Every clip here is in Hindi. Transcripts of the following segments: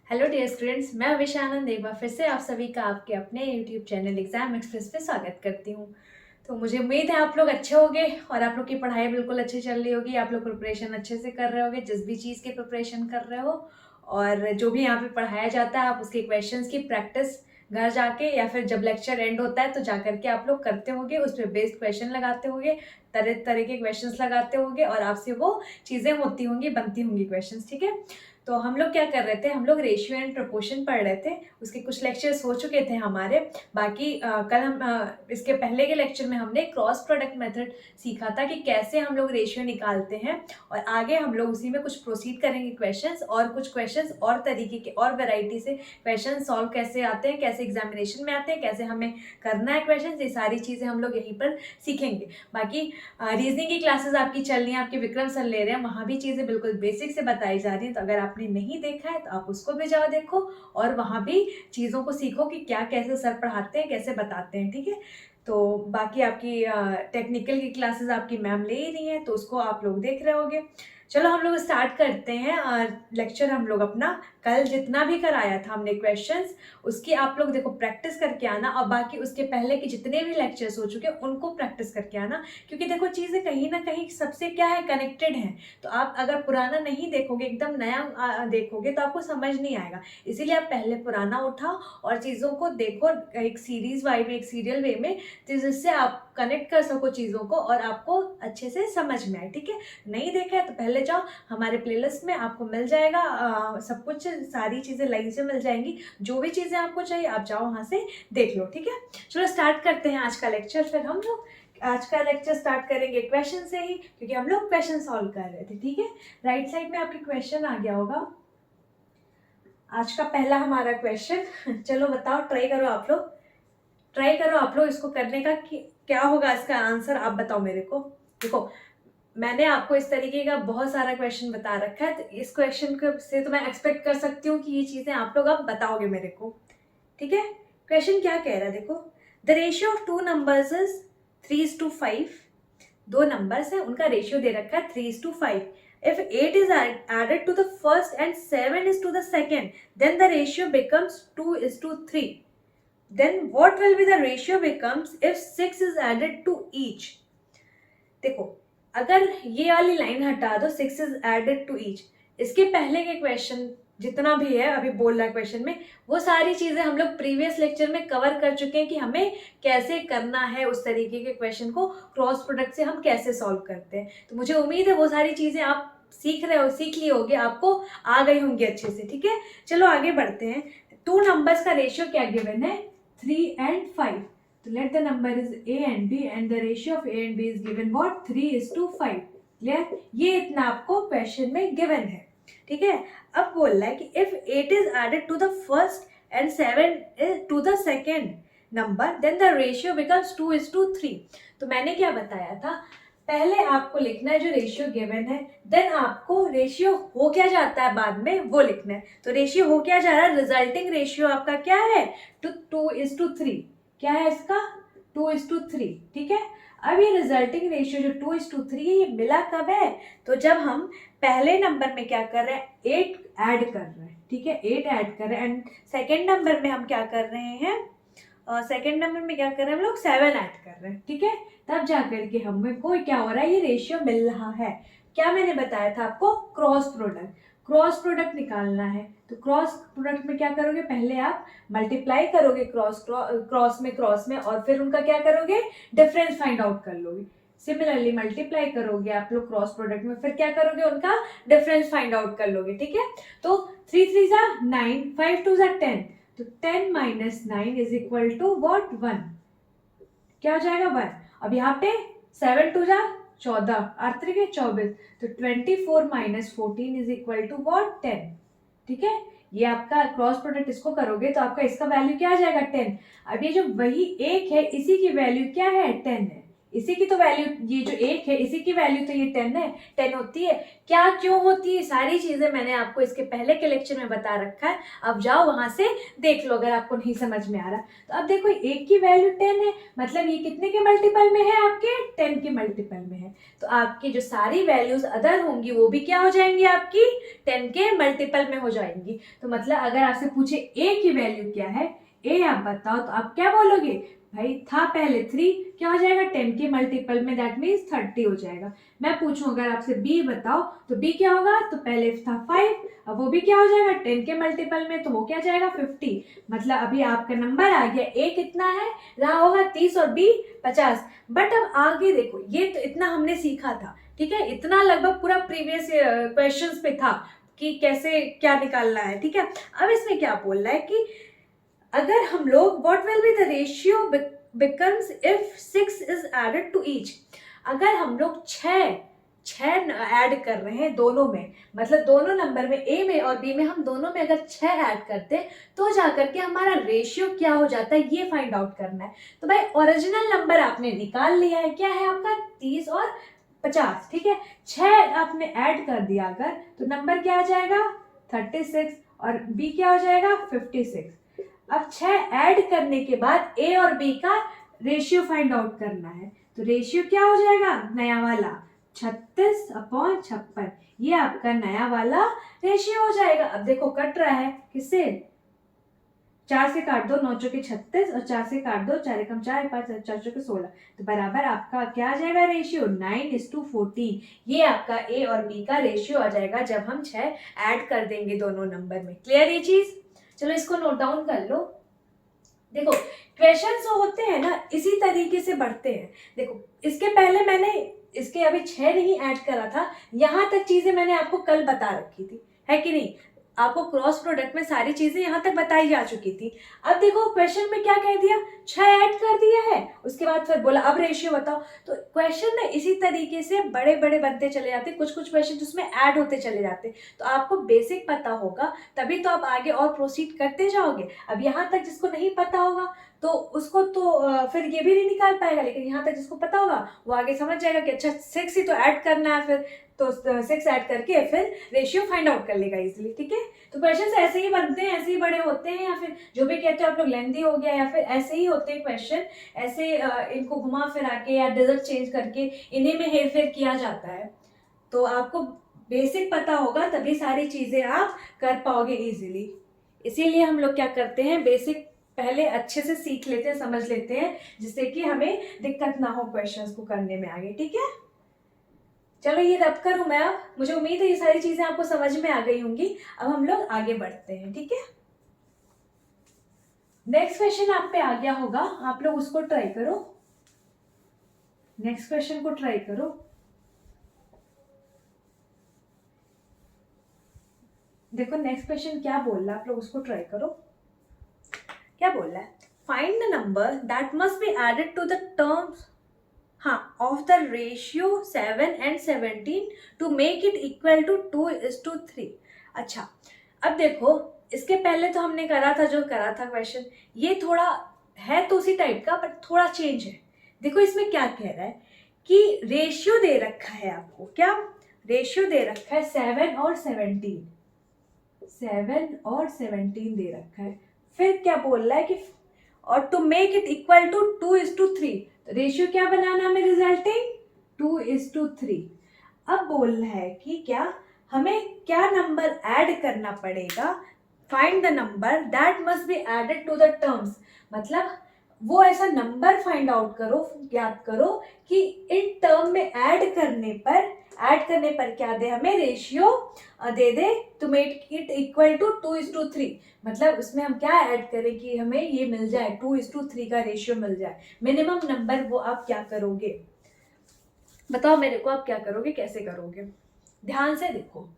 हेलो डियर स्टूडेंट्स, मैं विशा आनंद एक बार फिर से आप सभी का आपके अपने यूट्यूब चैनल एग्जाम एक्सप्रेस पे स्वागत करती हूँ। तो मुझे उम्मीद है आप लोग अच्छे होंगे और आप लोग की पढ़ाई बिल्कुल अच्छी चल रही होगी। आप लोग प्रिपरेशन अच्छे से कर रहे होगे, जिस भी चीज़ की प्रिपरेशन कर रहे हो, और जो भी यहाँ पे पढ़ाया जाता है आप उसके क्वेश्चंस की प्रैक्टिस घर जाके या फिर जब लेक्चर एंड होता है तो जा करके आप लोग करते होगे, उस पर बेस्ड क्वेश्चन लगाते होगे, तरह तरह के क्वेश्चंस लगाते होंगे और आपसे वो चीज़ें होती होंगी, बनती होंगी क्वेश्चंस। ठीक है, तो हम लोग क्या कर रहे थे, हम लोग रेशियो एंड प्रोपोर्शन पढ़ रहे थे। उसके कुछ लेक्चर्स हो चुके थे हमारे। बाकी कल हम इसके पहले के लेक्चर में हमने क्रॉस प्रोडक्ट मेथड सीखा था कि कैसे हम लोग रेशियो निकालते हैं, और आगे हम लोग उसी में कुछ प्रोसीड करेंगे क्वेश्चंस, और कुछ क्वेश्चंस और तरीके के और वैरायटी से क्वेश्चन सॉल्व कैसे आते हैं, कैसे एग्जामिनेशन में आते हैं, कैसे हमें करना है क्वेश्चन, ये सारी चीज़ें हम लोग यहीं पर सीखेंगे। बाकी रीजनिंग की क्लासेस आपकी चल रही हैं, आपके विक्रम सर ले रहे हैं, वहाँ भी चीज़ें बिल्कुल बेसिक से बताई जा रही हैं। तो अगर आपने नहीं देखा है तो आप उसको भी जाओ देखो, और वहाँ भी चीज़ों को सीखो कि क्या कैसे सर पढ़ाते हैं, कैसे बताते हैं। ठीक है, तो बाकी आपकी टेक्निकल की क्लासेस आपकी मैम ले ही रही हैं, तो उसको आप लोग देख रहे होगे। चलो हम लोग स्टार्ट करते हैं लेक्चर। हम लोग अपना कल जितना भी कराया था हमने क्वेश्चंस, उसकी आप लोग देखो प्रैक्टिस करके आना, और बाकी उसके पहले के जितने भी लेक्चर्स हो चुके हैं उनको प्रैक्टिस करके आना, क्योंकि देखो चीज़ें कहीं ना कहीं सबसे क्या है, कनेक्टेड हैं। तो आप अगर पुराना नहीं देखोगे, एकदम नया देखोगे तो आपको समझ नहीं आएगा। इसीलिए आप पहले पुराना उठाओ और चीज़ों को देखो एक सीरीज वाई में, एक सीरियल वे में, जिससे आप कनेक्ट कर सको चीज़ों को और आपको अच्छे से समझ में आए। ठीक है, नहीं देखा है तो पहले जाओ हमारे प्लेलिस्ट में, आपको मिल जाएगा सब कुछ, सारी चीज़ें लाइन से मिल जाएंगी। जो भी चीज़ें आपको चाहिए आप जाओ वहाँ से देख लो। ठीक है, चलो स्टार्ट करते हैं आज का लेक्चर। फिर हम लोग आज का लेक्चर स्टार्ट करेंगे क्वेश्चन से ही, क्योंकि हम लोग क्वेश्चन सॉल्व कर रहे थे। ठीक है, राइट साइड में आपके क्वेश्चन आ गया होगा। आज का पहला हमारा क्वेश्चन चलो बताओ, ट्राई करो आप लोग, ट्राई करो आप लोग इसको करने का कि क्या होगा इसका आंसर, आप बताओ मेरे को। देखो मैंने आपको इस तरीके का बहुत सारा क्वेश्चन बता रखा है, तो इस क्वेश्चन से तो मैं एक्सपेक्ट कर सकती हूँ कि ये चीजें आप लोग अब बताओगे मेरे को। ठीक है, क्वेश्चन क्या कह रहा है देखो, the ratio of two numbers is 3:5। दो नंबर्स हैं, उनका रेशियो दे रखा है 3:5। If 8 is added to the first and 7 is to the second, then the ratio becomes 2:3. Then what will be the ratio becomes if 6 is added to each? देखो अगर ये वाली लाइन हटा दो, 6 इज एडेड टू ईच, इसके पहले के क्वेश्चन जितना भी है अभी बोल रहा है क्वेश्चन में, वो सारी चीजें हम लोग प्रीवियस लेक्चर में कवर कर चुके हैं कि हमें कैसे करना है, उस तरीके के क्वेश्चन को क्रॉस प्रोडक्ट से हम कैसे सॉल्व करते हैं। तो मुझे उम्मीद है वो सारी चीजें आप सीख रहे हो, सीख ली होगी, आपको आ गई होंगी अच्छे से। ठीक है, चलो आगे बढ़ते हैं। टू नंबर्स का रेशियो क्या गिवन है, 3 and 5। So let the number is a and b and the ratio of a and b is given what, 3:5। Clear, ये इतना आपको क्वेश्चन में गिवन है। ठीक है, अब बोल रहा है कि if 8 is added to the first and 7 to the second number then the ratio becomes 2:3। तो मैंने क्या बताया था, पहले आपको लिखना है जो रेशियो गिवन है, देन आपको रेशियो हो क्या जाता है बाद में वो लिखना है। तो रेशियो हो क्या जा रहा है, रिजल्टिंग रेशियो आपका क्या है, 2:3। क्या है इसका, 2:3। ठीक है, अब ये रिजल्टिंग रेशियो जो 2:3 है, ये मिला कब है, तो जब हम पहले नंबर में क्या कर रहे हैं, 8 ऐड कर रहे हैं। ठीक है, 8 ऐड कर रहे हैं, एंड सेकेंड नंबर में हम क्या कर रहे हैं, सेकेंड नंबर में क्या कर रहे हैं हम लोग, 7 ऐड कर रहे हैं। ठीक है, तब जाकर के हमें को क्या हो रहा है, ये रेशियो मिल रहा है। क्या मैंने बताया था आपको, क्रॉस प्रोडक्ट, क्रॉस प्रोडक्ट निकालना है। तो क्रॉस प्रोडक्ट में क्या करोगे, पहले आप मल्टीप्लाई करोगे क्रॉस में, और फिर उनका क्या करोगे, डिफरेंस फाइंड आउट कर लोगे। सिमिलरली मल्टीप्लाई करोगे आप लोग क्रॉस प्रोडक्ट में, फिर क्या करोगे, उनका डिफरेंस फाइंड आउट कर लोगे। ठीक है, तो 3 3 जा 9, 5 2 जा 10, तो 10 - 9 इज इक्वल टू वॉट, 1। क्या हो जाएगा, 1। अब यहाँ पे 7 2 जा 14, 8 3 24, तो 24 - 14 इज इक्वल टू वॉट, 10। ठीक है, ये आपका क्रॉस प्रोडक्ट इसको करोगे तो आपका इसका वैल्यू क्या आ जाएगा, 10। अब ये जो वही एक है इसी की वैल्यू क्या है, 10 है। इसी की तो वैल्यू, ये जो 1 है इसी की वैल्यू तो ये 10 है, 10 होती है। क्या क्यों होती है, सारी चीजें मैंने आपको इसके पहले के लेक्चर में बता रखा है, अब जाओ वहां से देख लो अगर आपको नहीं समझ में आ रहा। तो अब देखो 1 की वैल्यू 10 है, मतलब ये कितने के मल्टीपल में है, आपके 10 के मल्टीपल में है। तो आपकी जो सारी वैल्यूज अदर होंगी वो भी क्या हो जाएंगी, आपकी 10 के मल्टीपल में हो जाएंगी। तो मतलब अगर आपसे पूछे a की वैल्यू क्या है, a आप बताओ, तो आप क्या बोलोगे, भाई था पहले 3, क्या हो जाएगा 10 के मल्टीपल में, दैट मीन्स 30 हो जाएगा। मैं पूछूं अगर आपसे b बताओ, तो b क्या होगा, तो पहले था 5, अब वो भी क्या हो जाएगा 10 के मल्टीपल में, तो वो क्या जाएगा 50। मतलब अभी आपका नंबर आ गया, a कितना है, रहा होगा 30 और b 50। बट अब आगे देखो, ये तो इतना हमने सीखा था, ठीक है, इतना लगभग पूरा प्रीवियस क्वेश्चंस पे था कि कैसे क्या निकालना है, ठीक है। अब इसमें क्या बोल रहा है कि अगर हम लोग what will be the ratio becomes if 6 is added to each, अगर हम लोग 6 ऐड कर रहे हैं दोनों में, मतलब दोनों नंबर में a में और b में, हम दोनों में अगर 6 ऐड करते हैं तो जाकर के हमारा रेशियो क्या हो जाता है, ये फाइंड आउट करना है। तो भाई ओरिजिनल नंबर आपने निकाल लिया है, क्या है आपका 30 और 50, ठीक है। 6 आपने ऐड कर दिया अगर, तो नंबर क्या आ जाएगा 36 और b क्या हो जाएगा 56। अब 6 ऐड करने के बाद a और b का रेशियो फाइंड आउट करना है, तो रेशियो क्या हो जाएगा नया वाला 36/56, ये आपका नया वाला रेशियो हो जाएगा। अब देखो कट रहा है किससे, 4 से काट दो 9 चौके 36 और 4 से काट दो 4 एकम 4 5 4 चौके 16, तो बराबर आपका क्या आ जाएगा रेशियो 9:14। ये आपका a और b का रेशियो आ जाएगा जब हम 6 ऐड कर देंगे दोनों नंबर में। क्लियर ये चीज, चलो इसको नोट डाउन कर लो। देखो क्वेश्चन जो होते हैं ना इसी तरीके से बढ़ते हैं। देखो इसके पहले मैंने इसके अभी 6 नहीं ऐड करा था, यहाँ तक चीजें मैंने आपको कल बता रखी थी, है कि नहीं, आपको क्रॉस प्रोडक्ट में सारी चीजें यहाँ तक बताई जा चुकी थी। अब देखो क्वेश्चन में क्या कह दिया, 6 ऐड कर दिया है, उसके बाद फिर बोला अब रेशियो बताओ। तो क्वेश्चन में इसी तरीके से बड़े बड़े बनते चले जाते, कुछ कुछ क्वेश्चन उसमें ऐड होते चले जाते। तो आपको बेसिक पता होगा तभी तो आप आगे और प्रोसीड करते जाओगे। अब यहाँ तक जिसको नहीं पता होगा तो उसको तो फिर ये भी नहीं निकाल पाएगा, लेकिन यहाँ तक जिसको पता होगा वो आगे समझ जाएगा कि अच्छा 6 ही तो ऐड करना है, फिर तो 6 ऐड करके फिर रेशियो फाइंड आउट कर लेगा इजीली, ठीक है। तो क्वेश्चन ऐसे ही बनते हैं, ऐसे ही बड़े होते हैं, या फिर जो भी कहते हो आप लोग लेंदी हो गया, या फिर ऐसे ही होते हैं क्वेश्चन, ऐसे इनको घुमा फिरा के या डिजिट चेंज करके इन्हीं में हेर फेर किया जाता है। तो आपको बेसिक पता होगा तभी सारी चीजें आप कर पाओगे इजीली। इसीलिए हम लोग क्या करते हैं, बेसिक पहले अच्छे से सीख लेते हैं, समझ लेते हैं, जिससे कि हमें दिक्कत ना हो क्वेश्चंस को करने में आगे, ठीक है। चलो ये रब करूं मैं, अब मुझे उम्मीद है ये सारी चीजें आपको समझ में आ गई होंगी। अब हम लोग आगे बढ़ते हैं, ठीक है। नेक्स्ट क्वेश्चन आप पे आ गया होगा, आप लोग उसको ट्राई करो, नेक्स्ट क्वेश्चन को ट्राई करो। देखो नेक्स्ट क्वेश्चन क्या बोल रहा है, आप लोग उसको ट्राई करो। क्या बोल रहा है, find the number that must be added to the terms हाँ of the ratio 7 and 17 to make it equal to 2:3। अच्छा अब देखो इसके पहले तो हमने करा था जो करा था क्वेश्चन, ये थोड़ा है तो उसी टाइप का बट थोड़ा चेंज है। देखो इसमें क्या कह रहा है कि रेशियो दे रखा है आपको, क्या रेशियो दे रखा है 7 और 17, 7 और 17 दे रखा है। फिर क्या बोल रहा है कि और to make it equal to 2:3, तो रेशियो क्या बनाना हमें रिजल्टिंग 2:3। अब बोल रहा है कि क्या हमें क्या नंबर ऐड करना पड़ेगा, find the number that must be added to the terms, मतलब वो ऐसा नंबर फाइंड आउट करो, याद करो कि इन टर्म में ऐड करने पर क्या दे हमें रेशियो दे दे to make it equal to 2:3। मतलब उसमें हम क्या ऐड करें कि हमें ये मिल जाए 2:3 का रेशियो मिल जाए मिनिमम नंबर, वो आप क्या करोगे बताओ मेरे को, आप क्या करोगे, कैसे करोगे। ध्यान से देखो,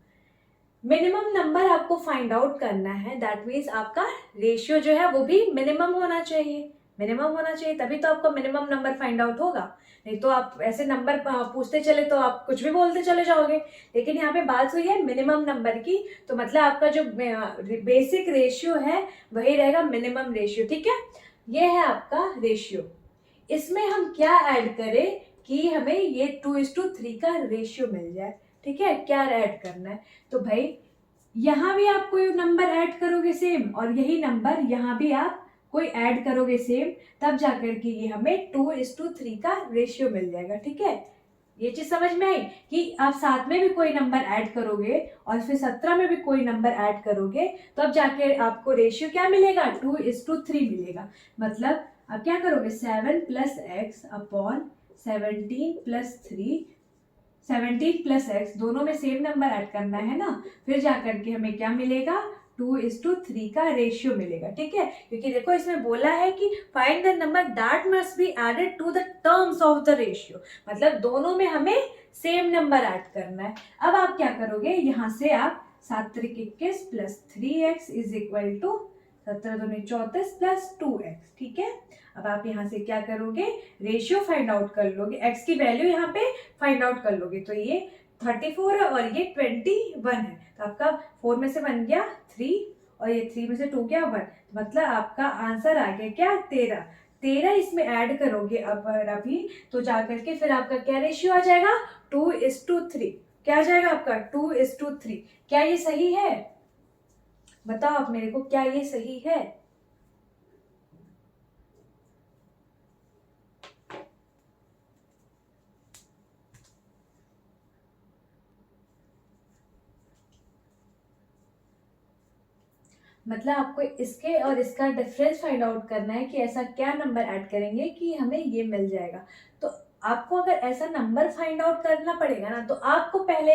मिनिमम नंबर आपको फाइंड आउट करना है, दैट मीन्स आपका रेशियो जो है वो भी मिनिमम होना चाहिए, मिनिमम होना चाहिए, तभी तो आपका मिनिमम नंबर फाइंड आउट होगा। नहीं तो आप ऐसे नंबर पूछते चले तो आप कुछ भी बोलते चले जाओगे। लेकिन यहाँ पे बात हुई है मिनिमम नंबर की, तो मतलब आपका जो बेसिक रेशियो है वही रहेगा मिनिमम रेशियो, ठीक है। ये है आपका रेशियो, इसमें हम क्या ऐड करें कि हमें ये 2:3 का रेशियो मिल जाए। ठीक है, क्या ऐड करना है, तो भाई यहाँ भी आप कोई नंबर ऐड करोगे सेम, और यही नंबर यहाँ भी आप कोई ऐड करोगे सेम, तब जाकर के ये हमें 2:3 का रेशियो मिल जाएगा। ठीक है, ये चीज समझ में आई कि आप 7 में भी कोई नंबर ऐड करोगे और फिर 17 में भी कोई नंबर ऐड करोगे, तो अब जाके आपको रेशियो क्या मिलेगा, 2:3 मिलेगा। मतलब आप क्या करोगे, 7 + x अपॉन 17 + x दोनों में सेम नंबर ऐड करना है ना, फिर जाकर के हमें क्या मिलेगा, 2:3 का रेशियो मिलेगा। ठीक है, क्योंकि देखो इसमें बोला है कि find the number that must be added to the terms of the ratio, मतलब दोनों में हमें सेम नंबर ऐड करना है। अब आप क्या करोगे, यहाँ से आप 7 × 21 + 3x is equal to 17 × 2 = 34 + 2x। ठीक है, अब आप यहाँ से क्या करोगे, रेशियो फाइंड आउट कर लोगे, x की वैल्यू यहाँ पे फाइंड आउट कर लोगे, तो ये 34 है और ये 21 है, तो आपका 4 में से 1 गया 3 और ये 3 में से 2 गया 1, मतलब आपका आंसर आ गया क्या, 13 इसमें ऐड करोगे अब अभी, तो जाकर के फिर आपका क्या रेशियो आ जाएगा, 2:3। क्या आ जाएगा आपका, 2:3। क्या ये सही है, बताओ आप मेरे को, क्या ये सही है? मतलब आपको इसके और इसका डिफरेंस फाइंड आउट करना है कि ऐसा क्या नंबर ऐड करेंगे कि हमें ये मिल जाएगा। तो आपको अगर ऐसा नंबर फाइंड आउट करना पड़ेगा ना, तो आपको पहले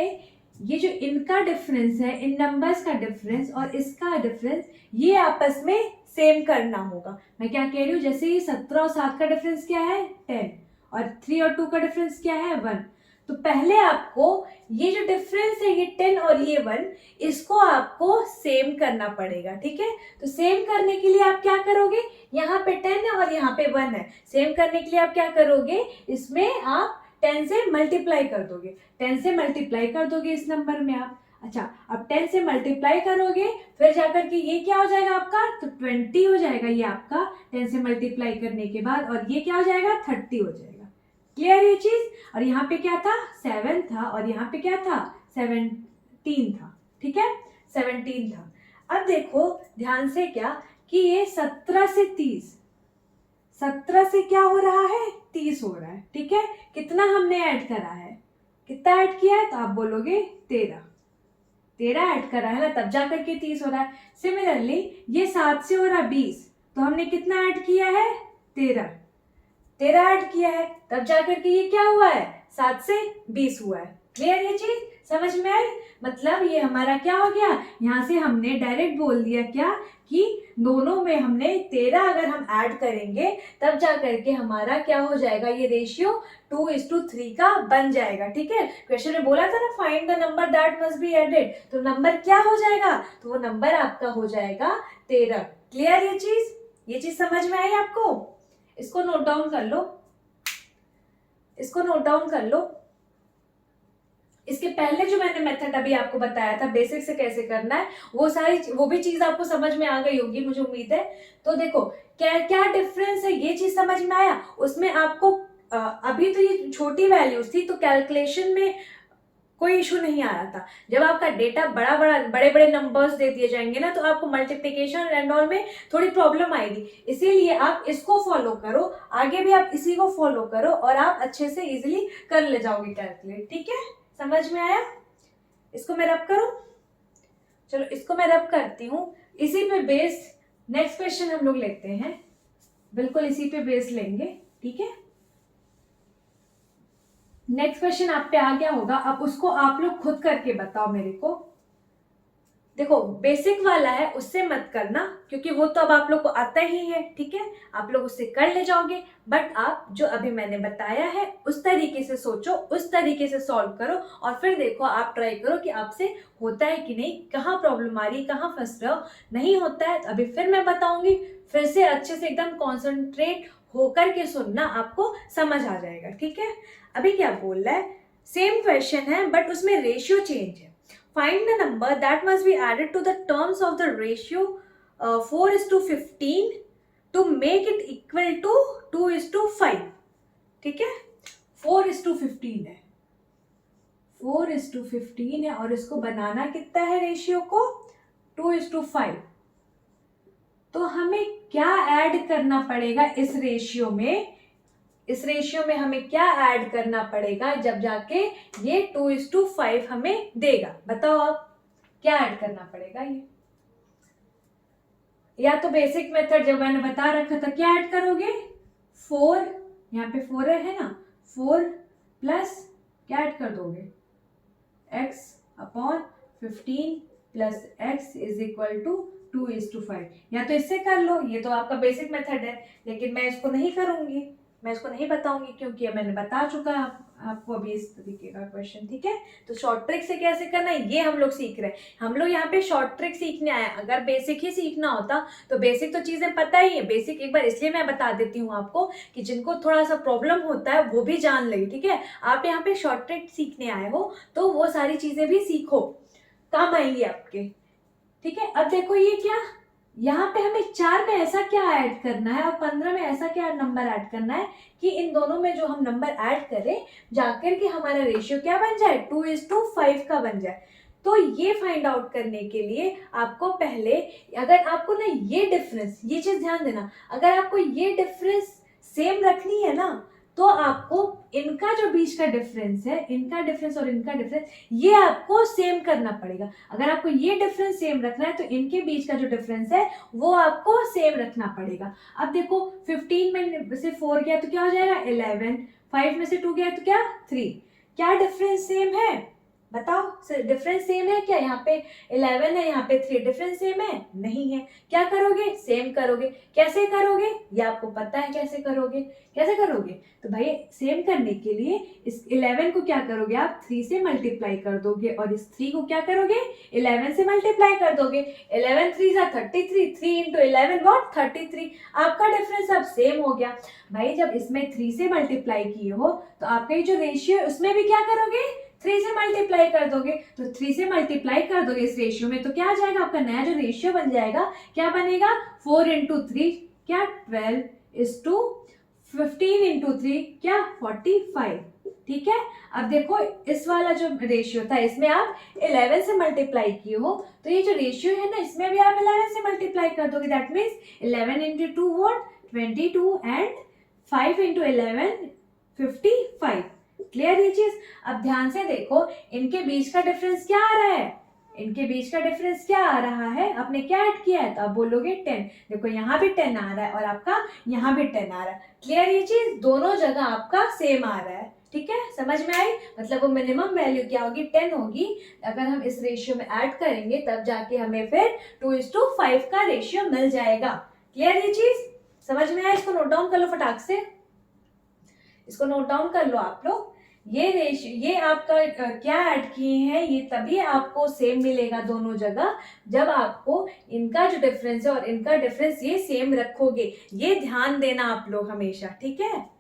ये जो इनका डिफरेंस है, इन नंबर्स का डिफरेंस और इसका डिफरेंस, ये आपस में सेम करना होगा। मैं क्या कह रही हूँ, जैसे ये 17 और 7 का डिफरेंस क्या है, 10, और 3 और 2 का डिफरेंस क्या है, 1। तो पहले आपको ये जो डिफरेंस है, ये 10 और ये 1, इसको आपको सेम करना पड़ेगा। ठीक है, तो सेम करने के लिए आप क्या करोगे, यहाँ पे 10 है और यहाँ पे 1 है, सेम करने के लिए आप क्या करोगे, इसमें आप 10 से मल्टीप्लाई कर दोगे, 10 से मल्टीप्लाई कर दोगे इस नंबर में आप। अच्छा, अब 10 से मल्टीप्लाई करोगे, फिर जाकर के ये क्या हो जाएगा आपका, तो 20 हो जाएगा ये आपका 10 से मल्टीप्लाई करने के बाद, और ये क्या हो जाएगा, 30 हो जाएगा। क्लियर ये चीज? और यहाँ पे क्या था, 7 था, और यहाँ पे क्या था, 17 था। ठीक है, 17 था। अब देखो ध्यान से क्या, कि ये 17 से 30, 17 से क्या हो रहा है, 30 हो रहा है। ठीक है, कितना हमने ऐड करा है, कितना ऐड किया है, तो आप बोलोगे 13 ऐड करा है ना, तब जाकर के 30 हो रहा है। सिमिलरली ये 7 से हो रहा है 20, तो हमने कितना ऐड किया है, 13 ऐड किया है, तब जाकर के ये क्या हुआ है, 7 से 20 हुआ है। क्लियर ये चीज समझ में आई? मतलब ये हमारा क्या हो गया, यहाँ से हमने डायरेक्ट बोल दिया क्या, कि दोनों में हमने 13 अगर हम ऐड करेंगे, तब जाकर के हमारा क्या हो जाएगा, ये रेशियो 2:3 का बन जाएगा। ठीक है, क्वेश्चन में बोला था ना, find the number that must be added, तो नंबर क्या हो जाएगा, तो वो नंबर आपका हो जाएगा 13। क्लियर ये चीज समझ में आई आपको? इसको नोट डाउन कर लो, इसको नोट डाउन कर लो। इसके पहले जो मैंने मेथड अभी आपको बताया था, बेसिक से कैसे करना है, वो भी चीज आपको समझ में आ गई होगी, मुझे उम्मीद है। तो देखो क्या क्या डिफरेंस है, ये चीज समझ में आया। उसमें आपको अभी तो ये छोटी वैल्यूज थी, तो कैलकुलेशन में कोई इशू नहीं आ रहा था। जब आपका डेटा बड़े बड़े नंबर्स दे दिए जाएंगे ना, तो आपको मल्टीप्लिकेशन एंड ऑल में थोड़ी प्रॉब्लम आएगी। इसीलिए आप इसको फॉलो करो, आगे भी आप इसी को फॉलो करो, और आप अच्छे से इजीली कर ले जाओगे कैलकुलेट। ठीक है, समझ में आया? इसको मैं रब करूं, चलो इसको मैं रब करती हूँ। इसी पे बेस नेक्स्ट क्वेश्चन हम लोग लेते हैं, बिल्कुल इसी पे बेस लेंगे। ठीक है, नेक्स्ट क्वेश्चन आप पे आ गया होगा, अब उसको आप लोग खुद करके बताओ मेरे को। देखो बेसिक वाला है, उससे मत करना, क्योंकि वो तो अब आप लोग को आता ही है। ठीक है, आप लोग उससे कर ले जाओगे, बट आप जो अभी मैंने बताया है उस तरीके से सोचो, उस तरीके से सॉल्व करो, और फिर देखो, आप ट्राई करो कि आपसे होता है कि नहीं, कहाँ प्रॉब्लम आ रही है, कहाँ फंस रहे हो। नहीं होता है तो अभी फिर मैं बताऊंगी, फिर से अच्छे से एकदम कॉन्सेंट्रेट होकर के सुनना, आपको समझ आ जाएगा। ठीक है, अभी क्या बोल रहा है, सेम क्वेश्चन है बट उसमें रेशियो चेंज है। Find the number that must be added to the terms of the ratio 4:15 to make it equal to 2:5, ठीक है। 4:15 है, 4:15 है, और इसको बनाना कितना है रेशियो को, 2:5। तो हमें क्या ऐड करना पड़ेगा इस रेशियो में, इस रेशियो में हमें क्या ऐड करना पड़ेगा जब जाके ये 2:5 हमें देगा, बताओ आप क्या ऐड करना पड़ेगा। ये या तो बेसिक मेथड जब मैंने बता रखा था, क्या ऐड करोगे, 4, यहाँ पे 4 है ना, 4 प्लस क्या ऐड कर दोगे, x/15 plus x is equal to 2:5। या तो इससे कर लो, ये तो आपका बेसिक मेथड है, लेकिन मैं इसको नहीं करूंगी, मैं इसको नहीं बताऊंगी, क्योंकि मैंने बता चुका है आपको अभी इस तरीके का क्वेश्चन, ठीक है। तो शॉर्ट ट्रिक से कैसे करना है ये हम लोग सीख रहे हैं, हम लोग यहाँ पे शॉर्ट ट्रिक सीखने आए। अगर बेसिक ही सीखना होता तो बेसिक तो चीजें पता ही है, बेसिक एक बार इसलिए मैं बता देती हूँ आपको कि जिनको थोड़ा सा प्रॉब्लम होता है वो भी जान ले, ठीक है। आप यहाँ पे शॉर्ट ट्रिक सीखने आए हो तो वो सारी चीजें भी सीखो, काम आएंगी आपके, ठीक है। अब देखो ये क्या, यहाँ पे हमें 4 में ऐसा क्या ऐड करना है और 15 में ऐसा क्या नंबर ऐड करना है कि इन दोनों में जो हम नंबर ऐड करें जाकर के हमारा रेशियो क्या बन जाए, 2:5 का बन जाए। तो ये फाइंड आउट करने के लिए आपको पहले, अगर आपको ना ये डिफरेंस, ये चीज ध्यान देना, अगर आपको ये डिफरेंस सेम रखनी है ना तो आपको इनका जो बीच का डिफरेंस है, इनका डिफरेंस और इनका डिफरेंस, ये आपको सेम करना पड़ेगा। अगर आपको ये डिफरेंस सेम रखना है तो इनके बीच का जो डिफरेंस है वो आपको सेम रखना पड़ेगा। अब देखो 15 में से 4 गया तो क्या हो जाएगा 11, 5 में से 2 गया तो क्या 3, क्या डिफरेंस सेम है, बताओ डिफरेंस सेम है क्या, यहाँ पे 11 है, यहाँ पे 3, डिफरेंस सेम है, नहीं है। क्या करोगे, सेम करोगे। कैसे करोगे, ये आपको पता है कैसे करोगे, कैसे करोगे। तो भाई सेम करने के लिए इस 11 को क्या करोगे आप 3 से मल्टीप्लाई कर दोगे, और इस 3 को क्या करोगे 11 से मल्टीप्लाई कर दोगे। 11 3 जा 33, 3 इंटू 11 व्हाट 33, आपका डिफरेंस अब सेम हो गया। भाई जब इसमें 3 से मल्टीप्लाई किए हो तो आपका ये जो रेशियो है उसमें भी क्या करोगे 3 से मल्टीप्लाई कर दोगे। तो 3 से मल्टीप्लाई कर दोगे इस रेशियो में तो क्या आ जाएगा, आपका नया जो रेशियो बन जाएगा क्या बनेगा 4 इंटू 3 क्या 12:15 इंटू 3 क्या 45, ठीक है। अब देखो इस वाला जो रेशियो था इसमें आप 11 से मल्टीप्लाई किए हो तो ये जो रेशियो है ना इसमें भी आप 11 से मल्टीप्लाई कर दोगे, that means 11 into 2 what 22 and 5 into 11 55। Clear ये चीज। अब ध्यान से देखो इनके बीच का डिफरेंस क्या आ रहा है, इनके बीच का डिफरेंस क्या आ रहा है, आपने क्या ऐड किया है तो आप बोलोगे 10। देखो यहाँ भी 10 आ रहा है और आपका यहाँ भी 10 आ रहा है। क्लियर ये चीज, दोनों जगह आपका सेम आ रहा है, ठीक है, समझ में आई। मतलब वो मिनिमम वैल्यू क्या होगी 10 होगी, अगर हम इस रेशियो में ऐड करेंगे तब जाके हमें फिर 2:5 का रेशियो मिल जाएगा। क्लियर ये चीज, समझ में आया। इसको नोट डाउन कर लो फटाक से, इसको नोट डाउन कर लो आप लोग। ये रेशियो, ये आपका क्या ऐड किए हैं, ये तभी आपको सेम मिलेगा दोनों जगह जब आपको इनका जो डिफरेंस है और इनका डिफरेंस ये सेम रखोगे। ये ध्यान देना आप लोग हमेशा, ठीक है।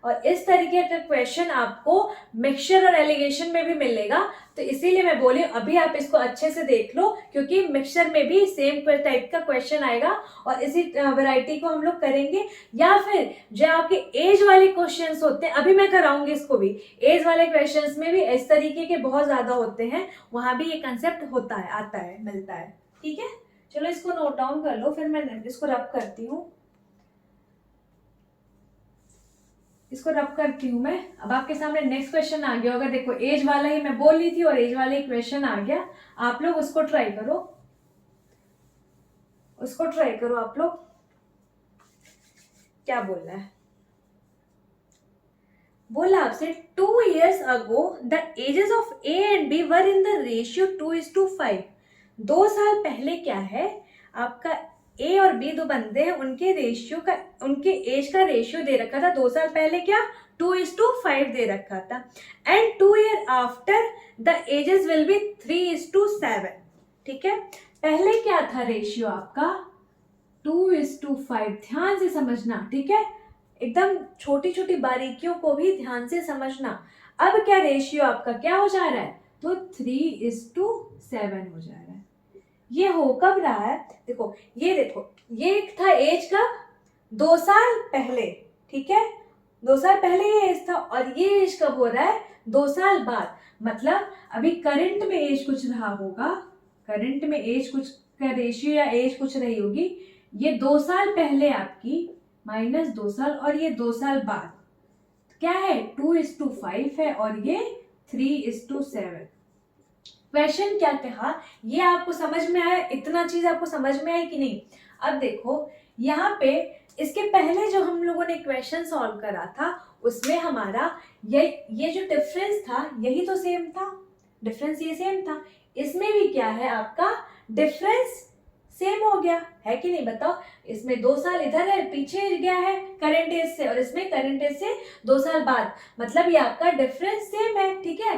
और इस तरीके का क्वेश्चन आपको मिक्सचर और एलिगेशन में भी मिलेगा, तो इसीलिए मैं बोली अभी आप इसको अच्छे से देख लो क्योंकि मिक्सचर में भी सेम टाइप का क्वेश्चन आएगा और इसी वैरायटी को हम लोग करेंगे। या फिर जो आपके एज वाले क्वेश्चंस होते हैं, अभी मैं कराऊंगी इसको भी, एज वाले क्वेश्चंस में भी इस तरीके के बहुत ज्यादा होते हैं, वहां भी ये कंसेप्ट होता है, आता है, मिलता है, ठीक है। चलो इसको नोट डाउन कर लो, फिर मैं इसको रब करती हूँ, इसको रब करती हूँ मैं। अब आपके सामने नेक्स्ट क्वेश्चन आ गया होगा, देखो एज वाला ही मैं बोल रही थी और एज वाला ही क्वेश्चन आ गया, आप लोग उसको ट्राई करो, उसको ट्राई करो आप लोग। क्या बोल रहा है, बोला आपसे 2 years ago the ages of A and B were in the ratio 2:5। 2 साल पहले क्या है, आपका ए और बी दो बंदे हैं, उनके रेशियो का, उनके एज का रेशियो दे रखा था 2 साल पहले क्या 2:5 दे रखा था। And 2 years after the ages will be 3:7, ठीक है। पहले क्या था रेशियो आपका 2:5, ध्यान से समझना, ठीक है, एकदम छोटी छोटी बारीकियों को भी ध्यान से समझना। अब क्या रेशियो आपका क्या हो जा रहा है, तो 3:7 हो जा रहा है। ये हो कब रहा है, देखो ये देखो, ये था एज का, 2 साल पहले, ठीक है, 2 साल पहले ये एज था और ये एज कब हो रहा है, 2 साल बाद। मतलब अभी करंट में एज कुछ रहा होगा, करंट में एज कुछ का रेशियो या एज कुछ रही होगी, ये 2 साल पहले आपकी माइनस 2 साल और ये 2 साल बाद क्या है, 2:5 है और ये 3:7। क्वेश्चन क्या कहा, ये आपको समझ में आया, इतना चीज आपको समझ में आई कि नहीं। अब देखो यहाँ पे इसके पहले जो हम लोगों ने क्वेश्चन सॉल्व करा था उसमें हमारा ये जो डिफरेंस था यही तो सेम था, डिफरेंस ये सेम था। इसमें भी क्या है आपका डिफरेंस सेम हो गया है कि नहीं, बताओ। इसमें 2 साल इधर है, पीछे गया है करंट एज से, और इसमें करंट एज से 2 साल बाद, मतलब ये आपका डिफरेंस सेम है, ठीक है।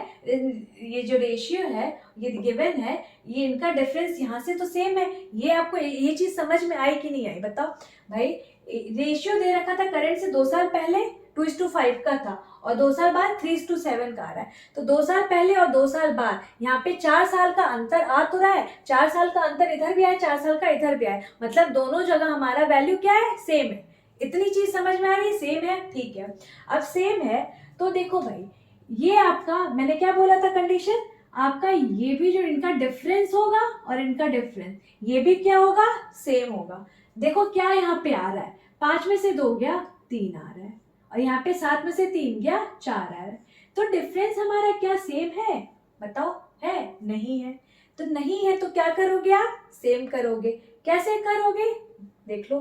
ये जो रेशियो है ये गिवन है, ये इनका डिफरेंस यहाँ से तो सेम है। ये आपको ये चीज समझ में आई कि नहीं आई, बताओ भाई। रेशियो दे रखा था करंट से 2 साल पहले 2:5 का था और 2 साल बाद 3:7 का आ रहा है। तो 2 साल पहले और 2 साल बाद यहाँ पे 4 साल का अंतर आ तो रहा है, 4 साल का अंतर इधर भी आया, 4 साल का इधर भी आया, मतलब दोनों जगह हमारा वैल्यू क्या है, सेम है। इतनी चीज समझ में आ रही है, सेम है, ठीक है। अब सेम है तो देखो भाई, ये आपका मैंने क्या बोला था कंडीशन, आपका ये भी जो इनका डिफरेंस होगा और इनका डिफरेंस ये भी क्या होगा, सेम होगा। देखो क्या यहाँ पे आ रहा है, 5 में से 2 गया 3 आ रहा है, और यहाँ पे 7 में से 3 गया 4 आ रहा है। तो डिफरेंस हमारा क्या सेम है, बताओ, है नहीं है। तो नहीं है तो क्या करोगे आप, सेम करोगे। कैसे करोगे, देख लो,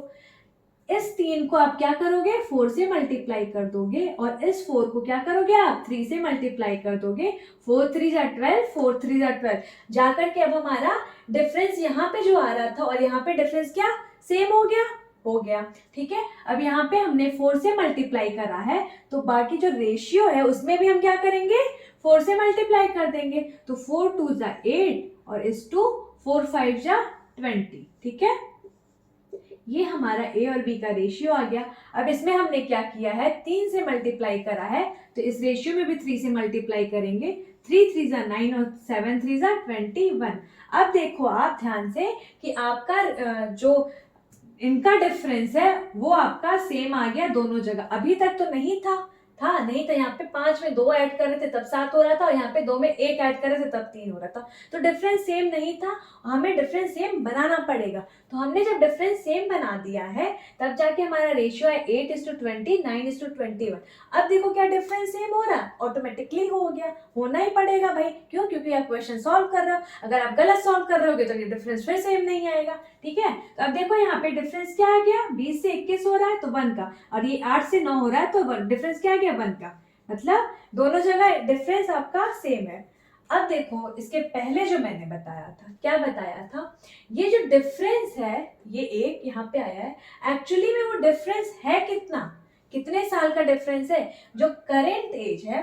इस 3 को आप क्या करोगे, 4 से मल्टीप्लाई कर दोगे, और इस 4 को क्या करोगे आप, 3 से मल्टीप्लाई कर दोगे। 4 3 12, 4 3 12, जाकर के अब हमारा डिफरेंस यहाँ पे जो आ रहा था और यहाँ पे डिफरेंस क्या सेम हो गया, ठीक है। अब यहाँ पे हमने 4 से मल्टीप्लाई करा है, तो बाकी जो रेशियो है उसमें भी हम क्या करेंगे, 4 से मल्टीप्लाई कर देंगे। तो 4 2 8 और इस 2 4 5 20, ठीक है। ये हमारा ए और बी का रेशियो आ गया। अब इसमें हमने क्या किया है, 3 से मल्टीप्लाई करा है, तो इस रेशियो में भी 3 से मल्टीप्लाई करेंगे। 3 3 9 और 7 3 21। अब देखो आप ध्यान से कि आपका जो इनका डिफरेंस है वो आपका सेम आ गया दोनों जगह। अभी तक तो नहीं था नहीं था, यहाँ पे 5 में 2 ऐड कर रहे थे तब 7 हो रहा था, और यहाँ पे 2 में 1 ऐड कर रहे थे तब 3 हो रहा था। तो डिफरेंस सेम नहीं था, हमें डिफरेंस सेम बनाना पड़ेगा। तो हमने जब डिफरेंस सेम बना दिया है तब जाके हमारा रेशियो है 8:20, 9:21। अब देखो क्या डिफरेंस सेम हो रहा है, ऑटोमेटिकली हो गया, होना ही पड़ेगा भाई। क्यों, क्योंकि आप क्वेश्चन सॉल्व कर रहे हो। अगर आप गलत सॉल्व कर रहे होगे तो ये डिफरेंस फिर सेम नहीं आएगा, ठीक है। तो अब देखो यहाँ पे डिफरेंस क्या आ गया, 20 से 21 हो रहा है तो 1 का, और ये 8 से 9 हो रहा है तो 1, डिफरेंस क्या आ गया, 1 का। मतलब दोनों जगह डिफरेंस आपका सेम है। अब देखो इसके पहले जो मैंने बताया था, क्या बताया था, ये जो डिफरेंस है ये एक यहाँ पे आया है, एक्चुअली में वो डिफरेंस है कितना, कितने साल का डिफरेंस है। जो करेंट एज है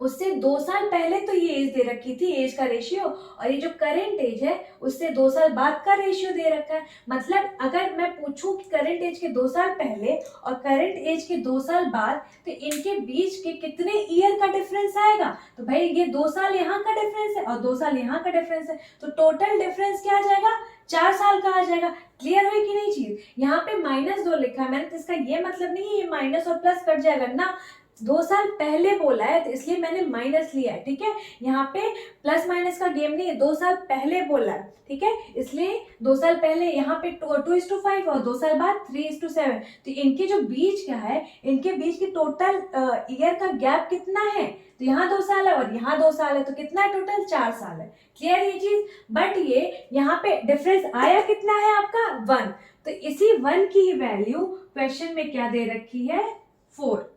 उससे 2 साल पहले तो ये एज दे रखी थी, एज का रेशियो, और ये जो करंट एज है उससे 2 साल बाद का रेशियो दे रखा है। मतलब अगर मैं पूछूं कि करंट एज के 2 साल पहले और करंट एज के 2 साल बाद, तो इनके बीच के कितने ईयर का डिफरेंस आएगा, तो भाई ये 2 साल यहाँ का डिफरेंस है और 2 साल यहाँ का डिफरेंस है, तो टोटल डिफरेंस क्या आ जाएगा, 4 साल का आ जाएगा। क्लियर हुई कि नहीं चीज। यहाँ पे -2 लिखा है मैंने, तो इसका ये मतलब नहीं है ये माइनस और प्लस कट जाएगा ना, 2 साल पहले बोला है तो इसलिए मैंने माइनस लिया है, ठीक है। यहाँ पे प्लस माइनस का गेम नहीं है, 2 साल पहले बोला है, ठीक है, इसलिए 2 साल पहले यहाँ पे 2:5 और 2 साल बाद 3:7। तो इनके जो बीच क्या है, इनके बीच की टोटल ईयर का गैप कितना है, तो यहाँ 2 साल है और यहाँ 2 साल है, तो कितना है टोटल, 4 साल है। क्लियर ये चीज। बट ये यहाँ पे डिफरेंस आया कितना है आपका, 1। तो इसी 1 की वैल्यू क्वेश्चन में क्या दे रखी है, 4।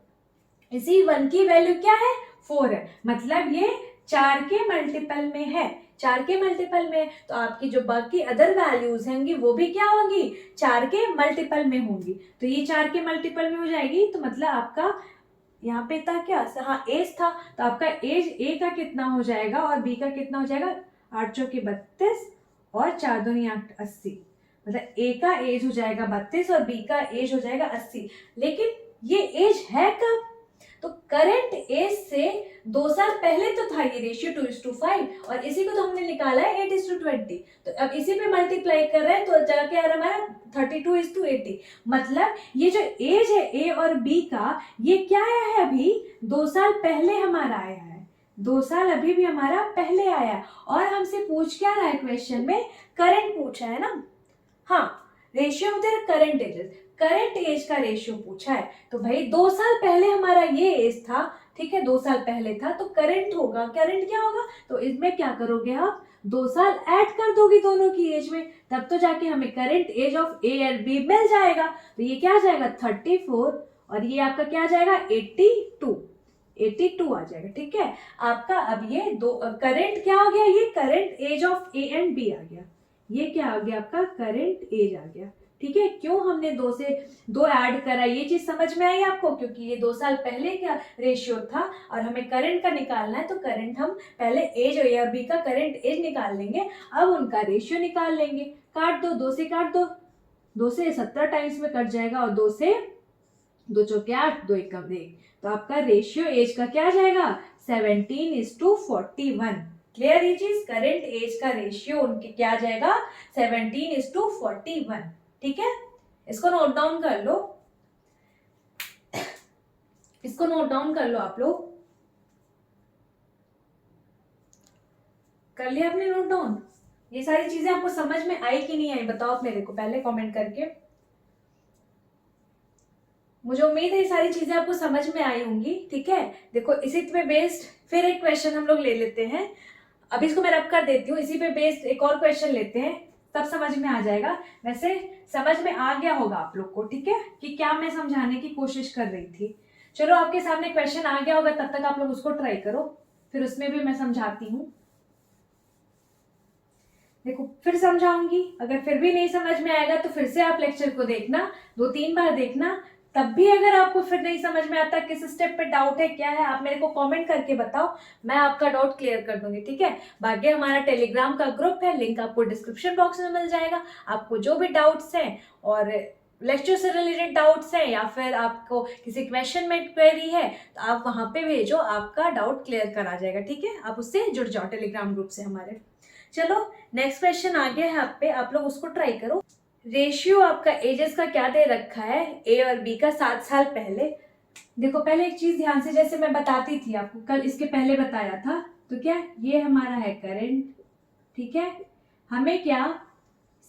इसी 1 की वैल्यू क्या है, 4 है, मतलब ये 4 के मल्टीपल में है, 4 के मल्टीपल में। तो आपकी जो बाकी अदर वैल्यूज होंगी वो भी क्या होंगी, 4 के मल्टीपल में होंगी। तो ये 4 के मल्टीपल में हो जाएगी, तो मतलब आपका यहाँ पे था क्या, हाँ एज था, तो आपका एज ए का कितना हो जाएगा और बी का कितना हो जाएगा, 8 चौके 32 और 4 दूनी 8 80। मतलब ए का एज हो जाएगा 32 और बी का एज हो जाएगा 80। लेकिन ये एज है कब, तो करंट एज से 2 साल पहले तो था ये रेशियो 2:5 और इसी को तो हमने निकाला है 8:20। तो अब इसी पे मल्टीप्लाई कर रहे हैं तो जाके आ रहा हमारा 32:80। मतलब ये जो एज है ए और बी का, ये क्या आया है अभी 2 साल पहले हमारा आया है, 2 साल अभी भी हमारा पहले आया है। और हमसे पूछ क्या रहा है क्वेश्चन में, करंट पूछा है ना। हाँ, ratio of their current ages, current age का रेशियो पूछा है। तो भाई 2 साल पहले हमारा ये एज था, ठीक है, 2 साल पहले था, तो करंट होगा, करंट क्या होगा, तो इसमें क्या करोगे आप 2 साल ऐड कर दोगे दोनों की एज में, तब तो जाके हमें करंट एज ऑफ ए और बी मिल जाएगा। तो ये क्या आ जाएगा 34 और ये आपका क्या आ जाएगा 82 आ जाएगा। ठीक है, आपका अब ये दो करंट क्या हो गया, ये current age of A and B आ गया, ये क्या आ गया आपका करंट एज आ गया। ठीक है, क्यों हमने 2 से 2 ऐड करा, ये चीज समझ में आई आपको, क्योंकि ये 2 साल पहले का रेशियो था और हमें करंट का निकालना है, तो करंट हम पहले एज ए और बी का करंट एज निकाल लेंगे, अब उनका रेशियो निकाल लेंगे। काट दो, 2 से काट दो, 2 से 17 टाइम्स में कट जाएगा और 2 से 2 चौके 8, 2 एकम 1, तो आपका रेशियो एज का क्या आ जाएगा 17:41। क्लियर ये चीज, करंट एज का रेशियो उनके क्या आ जाएगा 17:41। ठीक है, इसको नोट डाउन कर लो, इसको नोट डाउन कर लो आप लोग, कर लिया आपने नोट डाउन। ये सारी चीजें आपको समझ में आई कि नहीं आई बताओ आप मेरे को पहले कमेंट करके, मुझे उम्मीद है ये सारी चीजें आपको समझ में आई होंगी। ठीक है, देखो इसी पे बेस्ड फिर एक क्वेश्चन हम लोग ले लेते हैं, अभी इसको मैं रब कर देती हूँ, इसी पे बेस्ड एक और क्वेश्चन लेते हैं, तब समझ में आ जाएगा। वैसे समझ में आ गया होगा आप लोग को, ठीक है, कि क्या मैं समझाने की कोशिश कर रही थी। चलो आपके सामने क्वेश्चन आ गया होगा, तब तक आप लोग उसको ट्राई करो, फिर उसमें भी मैं समझाती हूँ। देखो फिर समझाऊंगी, अगर फिर भी नहीं समझ में आएगा तो फिर से आप लेक्चर को देखना, 2-3 बार देखना, तब भी अगर आपको फिर नहीं समझ में आता किस स्टेप पे डाउट है क्या है, आप मेरे को कमेंट करके बताओ, मैं आपका डाउट क्लियर कर दूंगी। ठीक है, बाकी हमारा टेलीग्राम का ग्रुप है, लिंक आपको डिस्क्रिप्शन बॉक्स में मिल जाएगा। आपको जो भी डाउट्स हैं और लेक्चर से रिलेटेड डाउट्स हैं या फिर आपको किसी क्वेश्चन में क्वेरी है तो आप वहां पे भेजो, आपका डाउट क्लियर करा जाएगा। ठीक है, आप उससे जुड़ जाओ टेलीग्राम ग्रुप से हमारे। चलो नेक्स्ट क्वेश्चन आ गया है आप पे, आप लोग उसको ट्राई करो। रेशियो आपका एजेस का क्या दे रखा है ए और बी का 7 साल पहले। देखो पहले एक चीज ध्यान से, जैसे मैं बताती थी आपको कल, इसके पहले बताया था, तो क्या ये हमारा है करंट, ठीक है, हमें क्या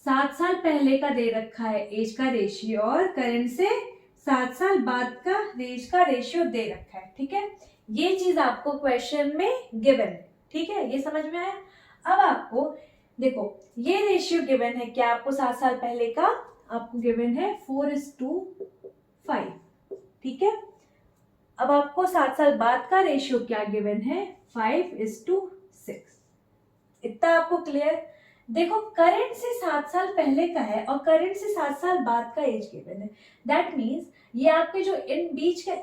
7 साल पहले का दे रखा है एज का रेशियो और करंट से 7 साल बाद का एज का रेशियो दे रखा है। ठीक है, ये चीज आपको क्वेश्चन में गिवन है। ठीक है, ये समझ में आया। अब आपको देखो ये रेशियो गिवन है क्या आपको 7 साल पहले का, आपको गिवन है 4:5। ठीक है, अब आपको 7 साल बाद का रेशियो क्या गिवन है 5:6। इतना आपको क्लियर। देखो करंट से 7 साल पहले का है और करंट से 7 साल बाद का एज गिवन है, दैट मीन्स ये आपके जो इन बीच का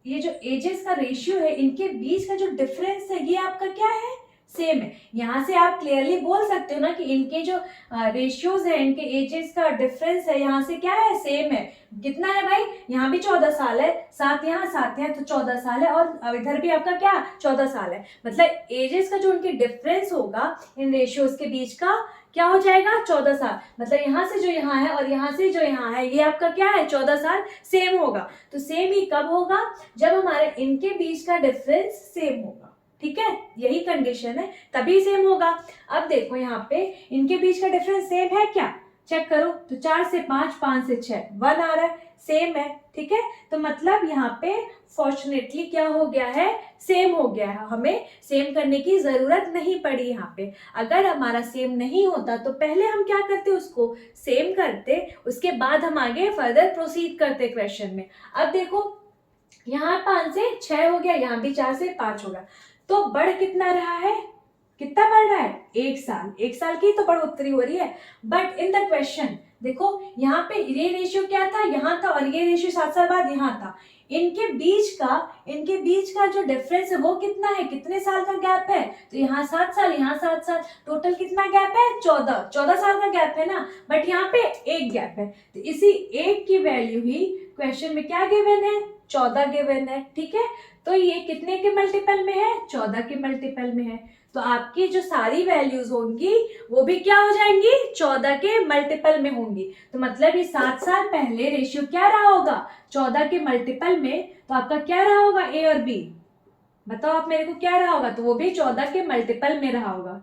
ये जो एजेस का रेशियो है, इनके बीच का जो डिफरेंस है ये आपका क्या है सेम है। यहाँ से आप क्लियरली बोल सकते हो ना कि इनके जो रेशियोज है, इनके एजेस का डिफरेंस है, यहाँ से क्या है सेम है। कितना है भाई, यहाँ भी 14 साल है, 7 यहाँ 7 है, तो 14 साल है, और इधर भी आपका क्या 14 साल है। मतलब एजेस का जो उनके डिफरेंस होगा इन रेशियोज के बीच का क्या हो जाएगा 14 साल। मतलब यहाँ से जो यहाँ है और यहाँ से जो यहाँ है ये आपका क्या है 14 साल सेम होगा। तो सेम ही कब होगा, जब हमारे इनके बीच का डिफरेंस सेम होगा। ठीक है, यही कंडीशन है, तभी सेम होगा। अब देखो यहाँ पे इनके बीच का डिफरेंस सेम है क्या, चेक करो, तो 4 से 5, 5 से 6, 1 आ रहा है, सेम है। ठीक है, तो मतलब यहाँ पे फॉर्चुनेटली क्या हो गया है सेम हो गया है, हमें सेम करने की जरूरत नहीं पड़ी। यहाँ पे अगर हमारा सेम नहीं होता तो पहले हम क्या करते उसको सेम करते, उसके बाद हम आगे फर्दर प्रोसीड करते क्वेश्चन में। अब देखो यहाँ 5 से 6 हो गया, यहाँ भी 4 से 5 होगा, तो बढ़ कितना रहा है, कितना बढ़ रहा है 1 साल, 1 साल की तो बढ़ोतरी हो रही है। बट इन द क्वेश्चन देखो यहाँ पे ये रेशियो क्या था यहाँ था और ये रेशियो 7 साल बाद यहाँ था, इनके बीच का जो डिफरेंस है वो कितना है, कितने साल का गैप है, तो यहाँ 7 साल, यहाँ 7 साल, टोटल कितना गैप है, 14 साल का गैप है ना, बट यहाँ पे एक गैप है, तो इसी एक की वैल्यू ही क्वेश्चन में क्या गिवन है, 14 गिवन है, ठीक है। तो ये कितने के मल्टीपल में है, 14 के मल्टीपल में है, तो आपकी जो सारी वैल्यूज होंगी वो भी क्या हो जाएंगी, 14 के मल्टीपल में होंगी। तो मतलब ये 7 साल पहले रेशियो क्या रहा होगा, 14 के मल्टीपल में, तो आपका क्या रहा होगा, ए और बी, बताओ आप मेरे को क्या रहा होगा, तो वो भी 14 के मल्टीपल में रहा होगा।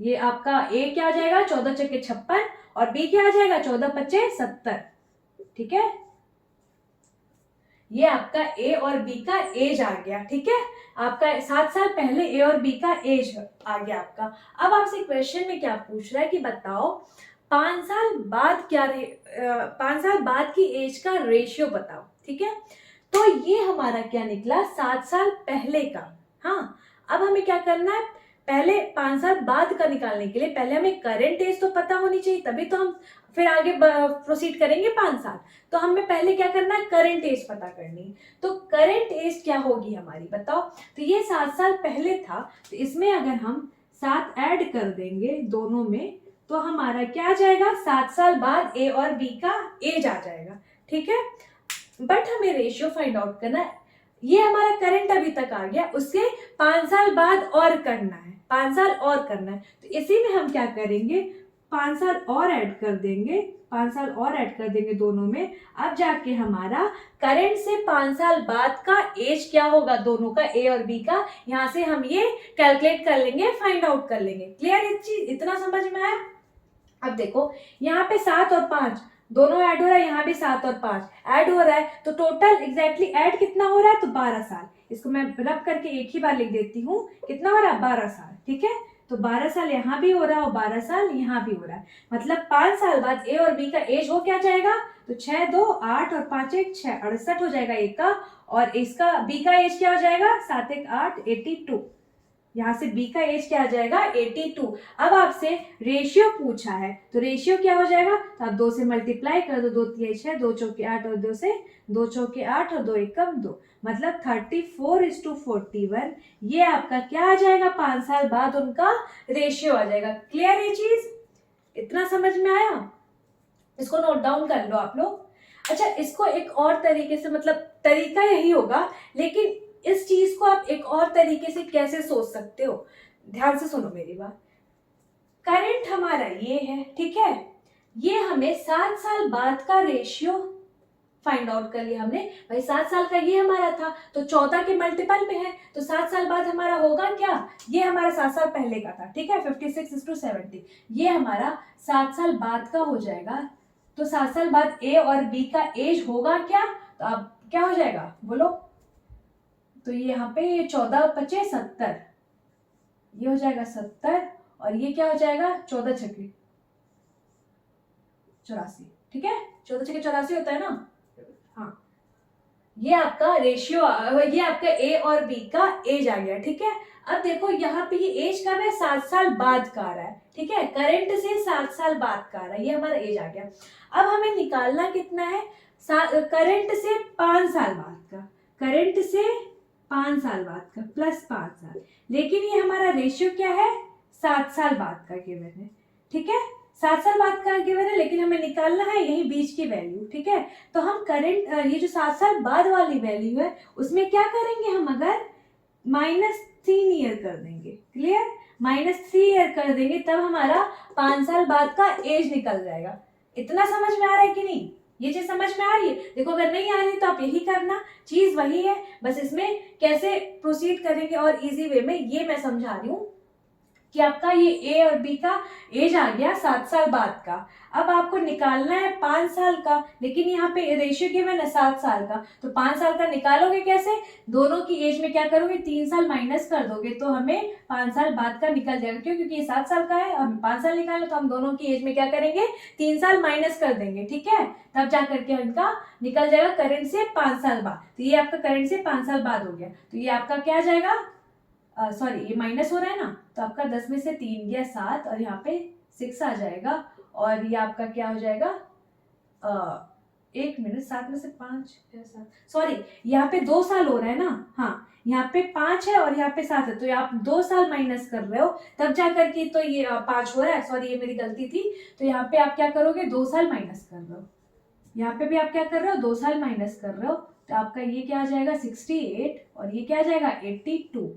ये आपका ए क्या आ जाएगा, 14 चौके 56, और बी क्या आ जाएगा, 14 पच्चे 70, ठीक है। ये आपका ए और बी का एज आ गया, ठीक है, आपका 7 साल पहले ए और बी का एज आ गया आपका। अब आपसे क्वेश्चन में क्या पूछ रहा है कि बताओ 5 साल बाद 5 साल बाद की एज का रेशियो बताओ, ठीक है। तो ये हमारा क्या निकला, 7 साल पहले का। हाँ, अब हमें क्या करना है, पहले 5 साल बाद का निकालने के लिए पहले हमें करंट एज तो पता होनी चाहिए, तभी तो हम फिर आगे प्रोसीड करेंगे 5 साल। तो हमें पहले क्या करना है, करंट एज पता करनी है। तो करंट एज क्या होगी हमारी, बताओ। तो ये 7 साल पहले था, तो इसमें अगर हम 7 ऐड कर देंगे दोनों में, तो हमारा क्या आ जाएगा, 7 साल बाद ए और बी का एज आ जाएगा, ठीक है। बट हमें रेशियो फाइंड आउट करना है, ये हमारा करंट अभी तक आ गया, उससे 5 साल बाद और करना है, 5 साल और करना है, तो इसी में हम क्या करेंगे, 5 साल और ऐड कर देंगे, 5 साल और ऐड कर देंगे दोनों में। अब जाके हमारा करंट से 5 साल बाद का एज क्या होगा, दोनों का, ए और बी का, यहाँ से हम ये कैलकुलेट कर लेंगे, फाइंड आउट कर लेंगे। क्लियर, इतना समझ में आया। अब देखो यहाँ पे 7 और 5 दोनों ऐड हो रहा है, यहाँ भी 7 और 5 ऐड हो रहा है, तो टोटल एग्जैक्टली ऐड कितना हो रहा है, तो 12 साल। इसको मैं रब करके एक ही बार लिख देती हूँ, कितना हो रहा है, 12 साल, ठीक है। तो 12 साल यहाँ भी हो रहा है और 12 साल यहाँ भी हो रहा है, मतलब 5 साल बाद ए और बी का एज हो क्या जाएगा, तो 6 2 8 और 5 1 6 68 हो जाएगा एक का, और इसका बी का एज क्या हो जाएगा, 7 1 8 82, यहाँ से b का एज क्या आ जाएगा, 82। अब आपसे रेशियो पूछा है, तो रेशियो क्या हो जाएगा, तो आप 2 से मल्टीप्लाई कर दो, 2 3 6, 2 चौके 8 और 2 से 2 चौके 8 और 2 एकम 2, मतलब 34:41। ये आपका क्या आ जाएगा, 5 साल बाद उनका रेशियो आ जाएगा। क्लियर ये चीज, इतना समझ में आया, इसको नोट डाउन कर लो आप लोग। अच्छा, इसको एक और तरीके से, मतलब तरीका यही होगा, लेकिन इस चीज को आप एक और तरीके से कैसे सोच सकते हो, ध्यान से सुनो मेरी बात। करंट हमारा ये है, ठीक है, ये हमें 7 साल बाद का रेशियो फाइंड आउट कर लिया हमने, भाई 7 साल का ये हमारा था, तो 14 के मल्टीपल में है, तो 7 साल बाद हमारा होगा क्या, ये हमारा 7 साल पहले का था, ठीक है, 56:70, ये हमारा 7 साल बाद का हो जाएगा। तो 7 साल बाद ए और बी का एज होगा क्या, तो अब क्या हो जाएगा बोलो, तो ये यहाँ पे 14 5 70, ये हो जाएगा 70, और ये क्या हो जाएगा, 14 छक्के 84, ठीक है, 14 छक्के 84 होता है ना। हाँ, ये आपका रेशियो, ये आपका ए और बी का एज आ गया, ठीक है। अब देखो यहाँ पे ये एज कब है, 7 साल बाद का आ रहा है, ठीक है, करंट से 7 साल बाद का आ रहा है, ये हमारा एज आ गया। अब हमें निकालना कितना है, करंट से 5 साल बाद का, करंट से 5 साल बाद का प्लस 5 साल, लेकिन ये हमारा रेशियो क्या है, 7 साल बाद का गिवन है, ठीक है, 7 साल बाद का गिवन है, लेकिन हमें निकालना है यही बीच की वैल्यू, ठीक है। तो हम करंट, ये जो 7 साल बाद वाली वैल्यू है उसमें क्या करेंगे हम, अगर -3 ईयर कर देंगे, क्लियर, -3 ईयर कर देंगे, तब हमारा 5 साल बाद का एज निकल जाएगा। इतना समझ में आ रहा है कि नहीं, ये चीज समझ में आ रही है। देखो अगर नहीं आ रही तो आप यही करना, चीज वही है, बस इसमें कैसे प्रोसीड करेंगे और इजी वे में ये मैं समझा रही हूँ कि आपका ये ए और बी का एज आ गया 7 साल बाद का। अब आपको निकालना है 5 साल का, लेकिन यहाँ पे रेशियो गिवन है 7 साल का, तो 5 साल का निकालोगे कैसे, दोनों की एज में क्या करोगे, 3 साल माइनस कर दोगे, तो हमें 5 साल बाद का निकल जाएगा। क्यों, क्योंकि ये 7 साल का है, हम 5 साल निकाले, तो हम दोनों की एज में क्या करेंगे, 3 साल माइनस कर देंगे, ठीक है, तब जा करके उनका निकल जाएगा करंट से 5 साल बाद। तो ये आपका करंट से 5 साल बाद हो गया, तो ये आपका क्या आ जाएगा, सॉरी ये माइनस हो रहा है ना, तो आपका 10 में से 3 गया 7, और यहाँ पे 6 आ जाएगा, और ये आपका क्या हो जाएगा, एक मिनट, 7 में से 5 7, सॉरी यहाँ पे 2 साल हो रहा है ना, हाँ यहाँ पे 5 है और यहाँ पे 7 है, तो आप 2 साल माइनस कर रहे हो तब जा करके तो ये 5 हो रहा है, सॉरी ये मेरी गलती थी। तो यहाँ पे आप क्या करोगे, 2 साल माइनस कर रहे हो, यहाँ पे भी आप क्या कर रहे हो, 2 साल माइनस कर रहे हो, तो आपका ये क्या आ जाएगा 68 और ये क्या आ जाएगा 82।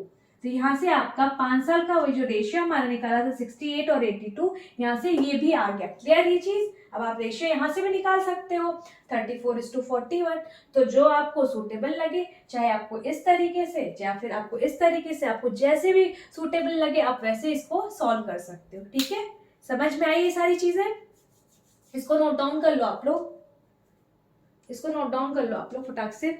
तो यहाँ से आपका 5 साल का वही जो रेशियो हमारा निकाला था 68 और 82, यहाँ से ये भी आ गया। क्लियर ये चीज? अब आप रेशियो यहाँ से भी निकाल सकते हो 34:41। तो जो आपको सूटेबल लगे, चाहे आपको इस तरीके से या फिर आपको इस तरीके से, आपको जैसे भी सूटेबल लगे आप वैसे इसको सॉल्व कर सकते हो। ठीक है, समझ में आई ये सारी चीजें? इसको नोट डाउन कर लो आप लोग, इसको नोट डाउन कर लो आप लोग फटाक से।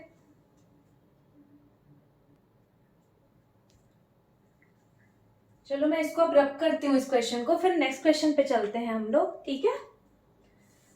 चलो मैं इसको अब रख करती हूँ इस क्वेश्चन को, फिर नेक्स्ट क्वेश्चन पे चलते हैं हम लोग। ठीक है,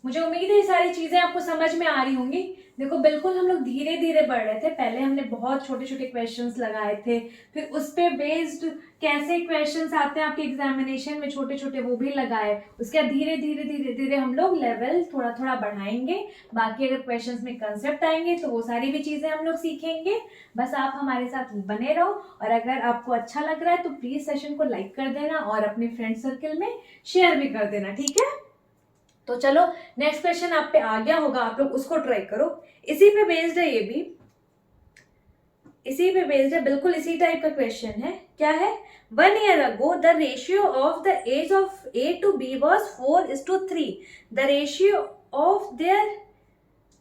मुझे उम्मीद है ये सारी चीजें आपको समझ में आ रही होंगी। देखो बिल्कुल हम लोग धीरे धीरे बढ़ रहे थे, पहले हमने बहुत छोटे छोटे क्वेश्चंस लगाए थे, फिर उस पे बेस्ड कैसे क्वेश्चंस आते हैं आपके एग्जामिनेशन में छोटे छोटे वो भी लगाए। उसके बाद धीरे धीरे धीरे धीरे हम लोग लेवल थोड़ा थोड़ा बढ़ाएंगे, बाकी अगर क्वेश्चंस में कंसेप्ट आएंगे तो वो सारी भी चीजें हम लोग सीखेंगे। बस आप हमारे साथ बने रहो, और अगर आपको अच्छा लग रहा है तो प्लीज सेशन को लाइक कर देना और अपने फ्रेंड सर्कल में शेयर भी कर देना। ठीक है, तो चलो नेक्स्ट क्वेश्चन आप पे आ गया होगा, आप लोग उसको ट्राई करो। इसी पे बेस्ड है, ये भी इसी पे बेस्ड है, बिल्कुल इसी टाइप का क्वेश्चन है। क्या है, 1 year ago the ratio of the age of A to B was 4:3. The ratio of their,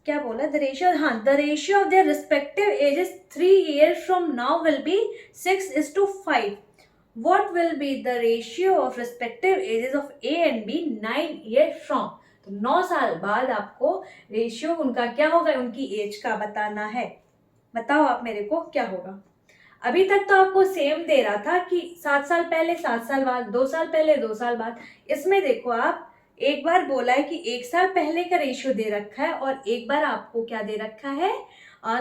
क्या बोला, द रेशियो, हाँ the ratio of their respective ages 3 years from now will be 6:5. What will be the ratio of respective ages of A and B 9 years from? तो 9 साल बाद आपको रेशियो उनका क्या होगा, उनकी एज का बताना है। बताओ आप मेरे को क्या होगा। अभी तक तो आपको सेम दे रहा था कि 7 साल पहले 7 साल बाद, 2 साल पहले 2 साल बाद। इसमें देखो आप एक बार बोला है कि 1 साल पहले का रेशियो दे रखा है, और एक बार आपको क्या दे रखा है,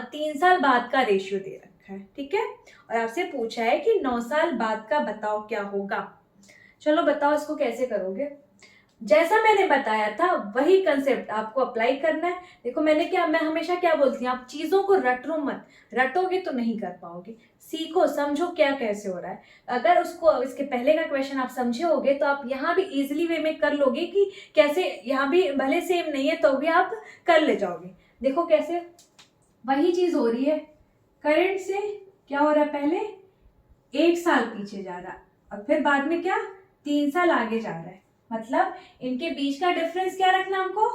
3 साल बाद का रेशियो दे रखा है। ठीक है, और आपसे पूछा है कि 9 साल बाद का बताओ क्या होगा। चलो बताओ इसको कैसे करोगे। जैसा मैंने बताया था वही कंसेप्ट आपको अप्लाई करना है। देखो मैं हमेशा क्या बोलती हूँ, आप चीजों को रटो मत, रटोगे तो नहीं कर पाओगे। सीखो, समझो क्या कैसे हो रहा है। अगर उसको इसके पहले का क्वेश्चन आप समझे होगे तो आप यहाँ भी इजिली वे में कर लोगे कि कैसे, यहाँ भी भले सेम नहीं है तो भी आप कर ले जाओगे। देखो कैसे वही चीज हो रही है, करंट से क्या हो रहा है, पहले 1 साल पीछे जा रहा है और फिर बाद में क्या 3 साल आगे जा रहा है। मतलब इनके बीच का डिफरेंस क्या रखना, हमको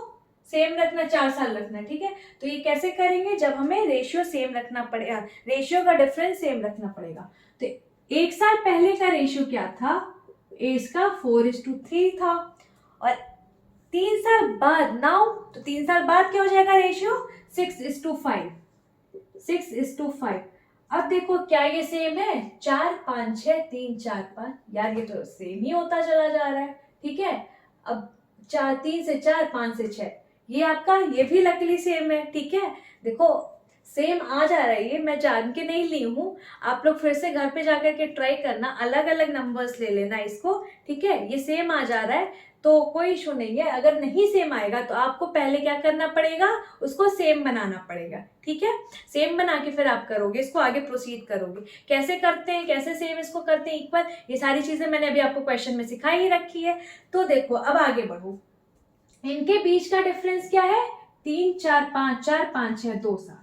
सेम रखना, 4 साल रखना। ठीक है, तो ये कैसे करेंगे, जब हमें रेशियो सेम रखना पड़ेगा, रेशियो का डिफरेंस सेम रखना पड़ेगा। तो 1 साल पहले का रेशियो क्या था, एज का 4:3 था, और 3 साल बाद नाउ, तो 3 साल बाद क्या हो जाएगा रेशियो 6:5, 6:5। अब देखो क्या ये सेम है, 4 5 6 3 4 5, यार ये तो सेम ही होता चला जा रहा है। ठीक है, अब 3 से 4 5 से 6, ये आपका ये भी लकीली सेम है। ठीक है, देखो सेम आ जा रहा है, ये मैं जान के नहीं ली हूँ, आप लोग फिर से घर पे जाकर के ट्राई करना, अलग अलग नंबर्स ले लेना इसको। ठीक है, ये सेम आ जा रहा है तो कोई इशू नहीं है। अगर नहीं सेम आएगा तो आपको पहले क्या करना पड़ेगा, उसको सेम बनाना पड़ेगा। ठीक है, सेम बना के फिर आप करोगे इसको, आगे प्रोसीड करोगे। कैसे करते हैं, कैसे सेम इसको करते हैं इक्वल, ये सारी चीजें मैंने अभी आपको क्वेश्चन में सिखाई ही रखी है। तो देखो अब आगे बढ़ो, इनके बीच का डिफरेंस क्या है, 3 4 5 4 5 6 2 साल,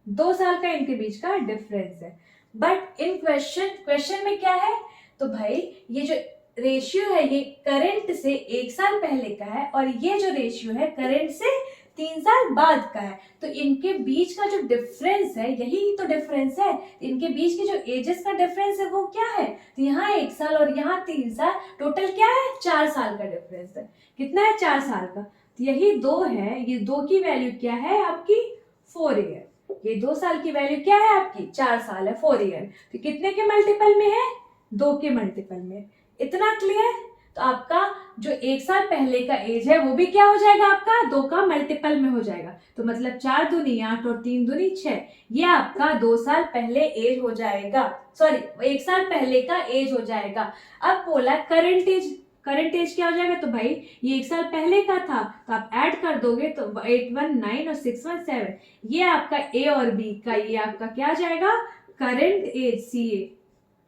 2 साल का इनके बीच का डिफरेंस है। बट इन क्वेश्चन में क्या है, तो भाई ये जो रेशियो है ये करंट से 1 साल पहले का है, और ये जो रेशियो है करंट से 3 साल बाद का है। तो इनके बीच का जो डिफरेंस है यही तो डिफरेंस है। इनके बीच के जो एजेस का डिफरेंस है वो क्या है, तो यहाँ 1 साल और यहाँ 3 साल, टोटल क्या है 4 साल का डिफरेंस है। कितना है, 4 साल का। तो यही 2 है, ये 2 की वैल्यू क्या है आपकी 4 ईयर, ये 2 साल की वैल्यू क्या है आपकी 4 साल है, 4 ईयर। तो कितने के मल्टीपल में है, 2 के मल्टीपल में। इतना क्लियर। तो आपका जो 1 साल पहले का एज है वो भी क्या हो जाएगा, आपका 2 का मल्टीपल में हो जाएगा। तो मतलब 4 दूनी 8 और 3 दूनी 6, ये आपका 2 साल पहले एज हो जाएगा, सॉरी 1 साल पहले का एज हो जाएगा। अब बोला करंट एज, करंट एज क्या हो जाएगा, तो भाई ये 1 साल पहले का था तो आप ऐड कर दोगे तो 8 1 9 और 6 1 7, ये आपका ए और बी का, ये आपका क्या आ जाएगा, करंट एज, सी ए।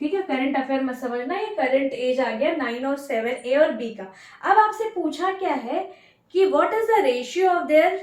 ठीक है, करंट अफेयर मत समझना, ये करंट एज आ गया 9 और 7 ए और बी का। अब आपसे पूछा क्या है कि what is the ratio of their,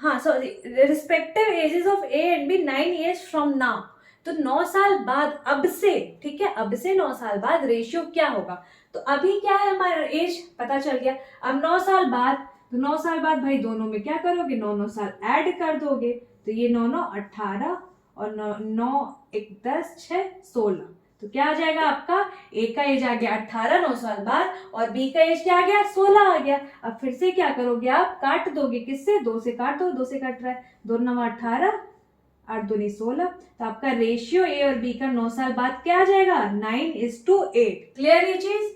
हाँ sorry, respective ages of A and B 9 years from now. तो 9 साल बाद, अब से, ठीक है, अब से 9 साल बाद रेशियो क्या होगा। तो अभी क्या है हमारा एज पता चल गया, अब 9 साल बाद, तो 9 साल बाद भाई दोनों में क्या करोगे, 9 साल ऐड कर दोगे, तो ये 9 18 और 9 1 10 6 16, तो क्या आ जाएगा आपका, ए का एज आ गया 18 9 साल बाद, और बी का एज क्या आ गया, 16 आ गया। अब फिर से क्या करोगे, आप काट दोगे, किससे, 2 से काट दो, 2 से कट रहा है, 2 9 18 8 2 16, तो आपका रेशियो ए और बी का 9 साल बाद क्या आ जाएगा, 9:8। क्लियर ये चीज,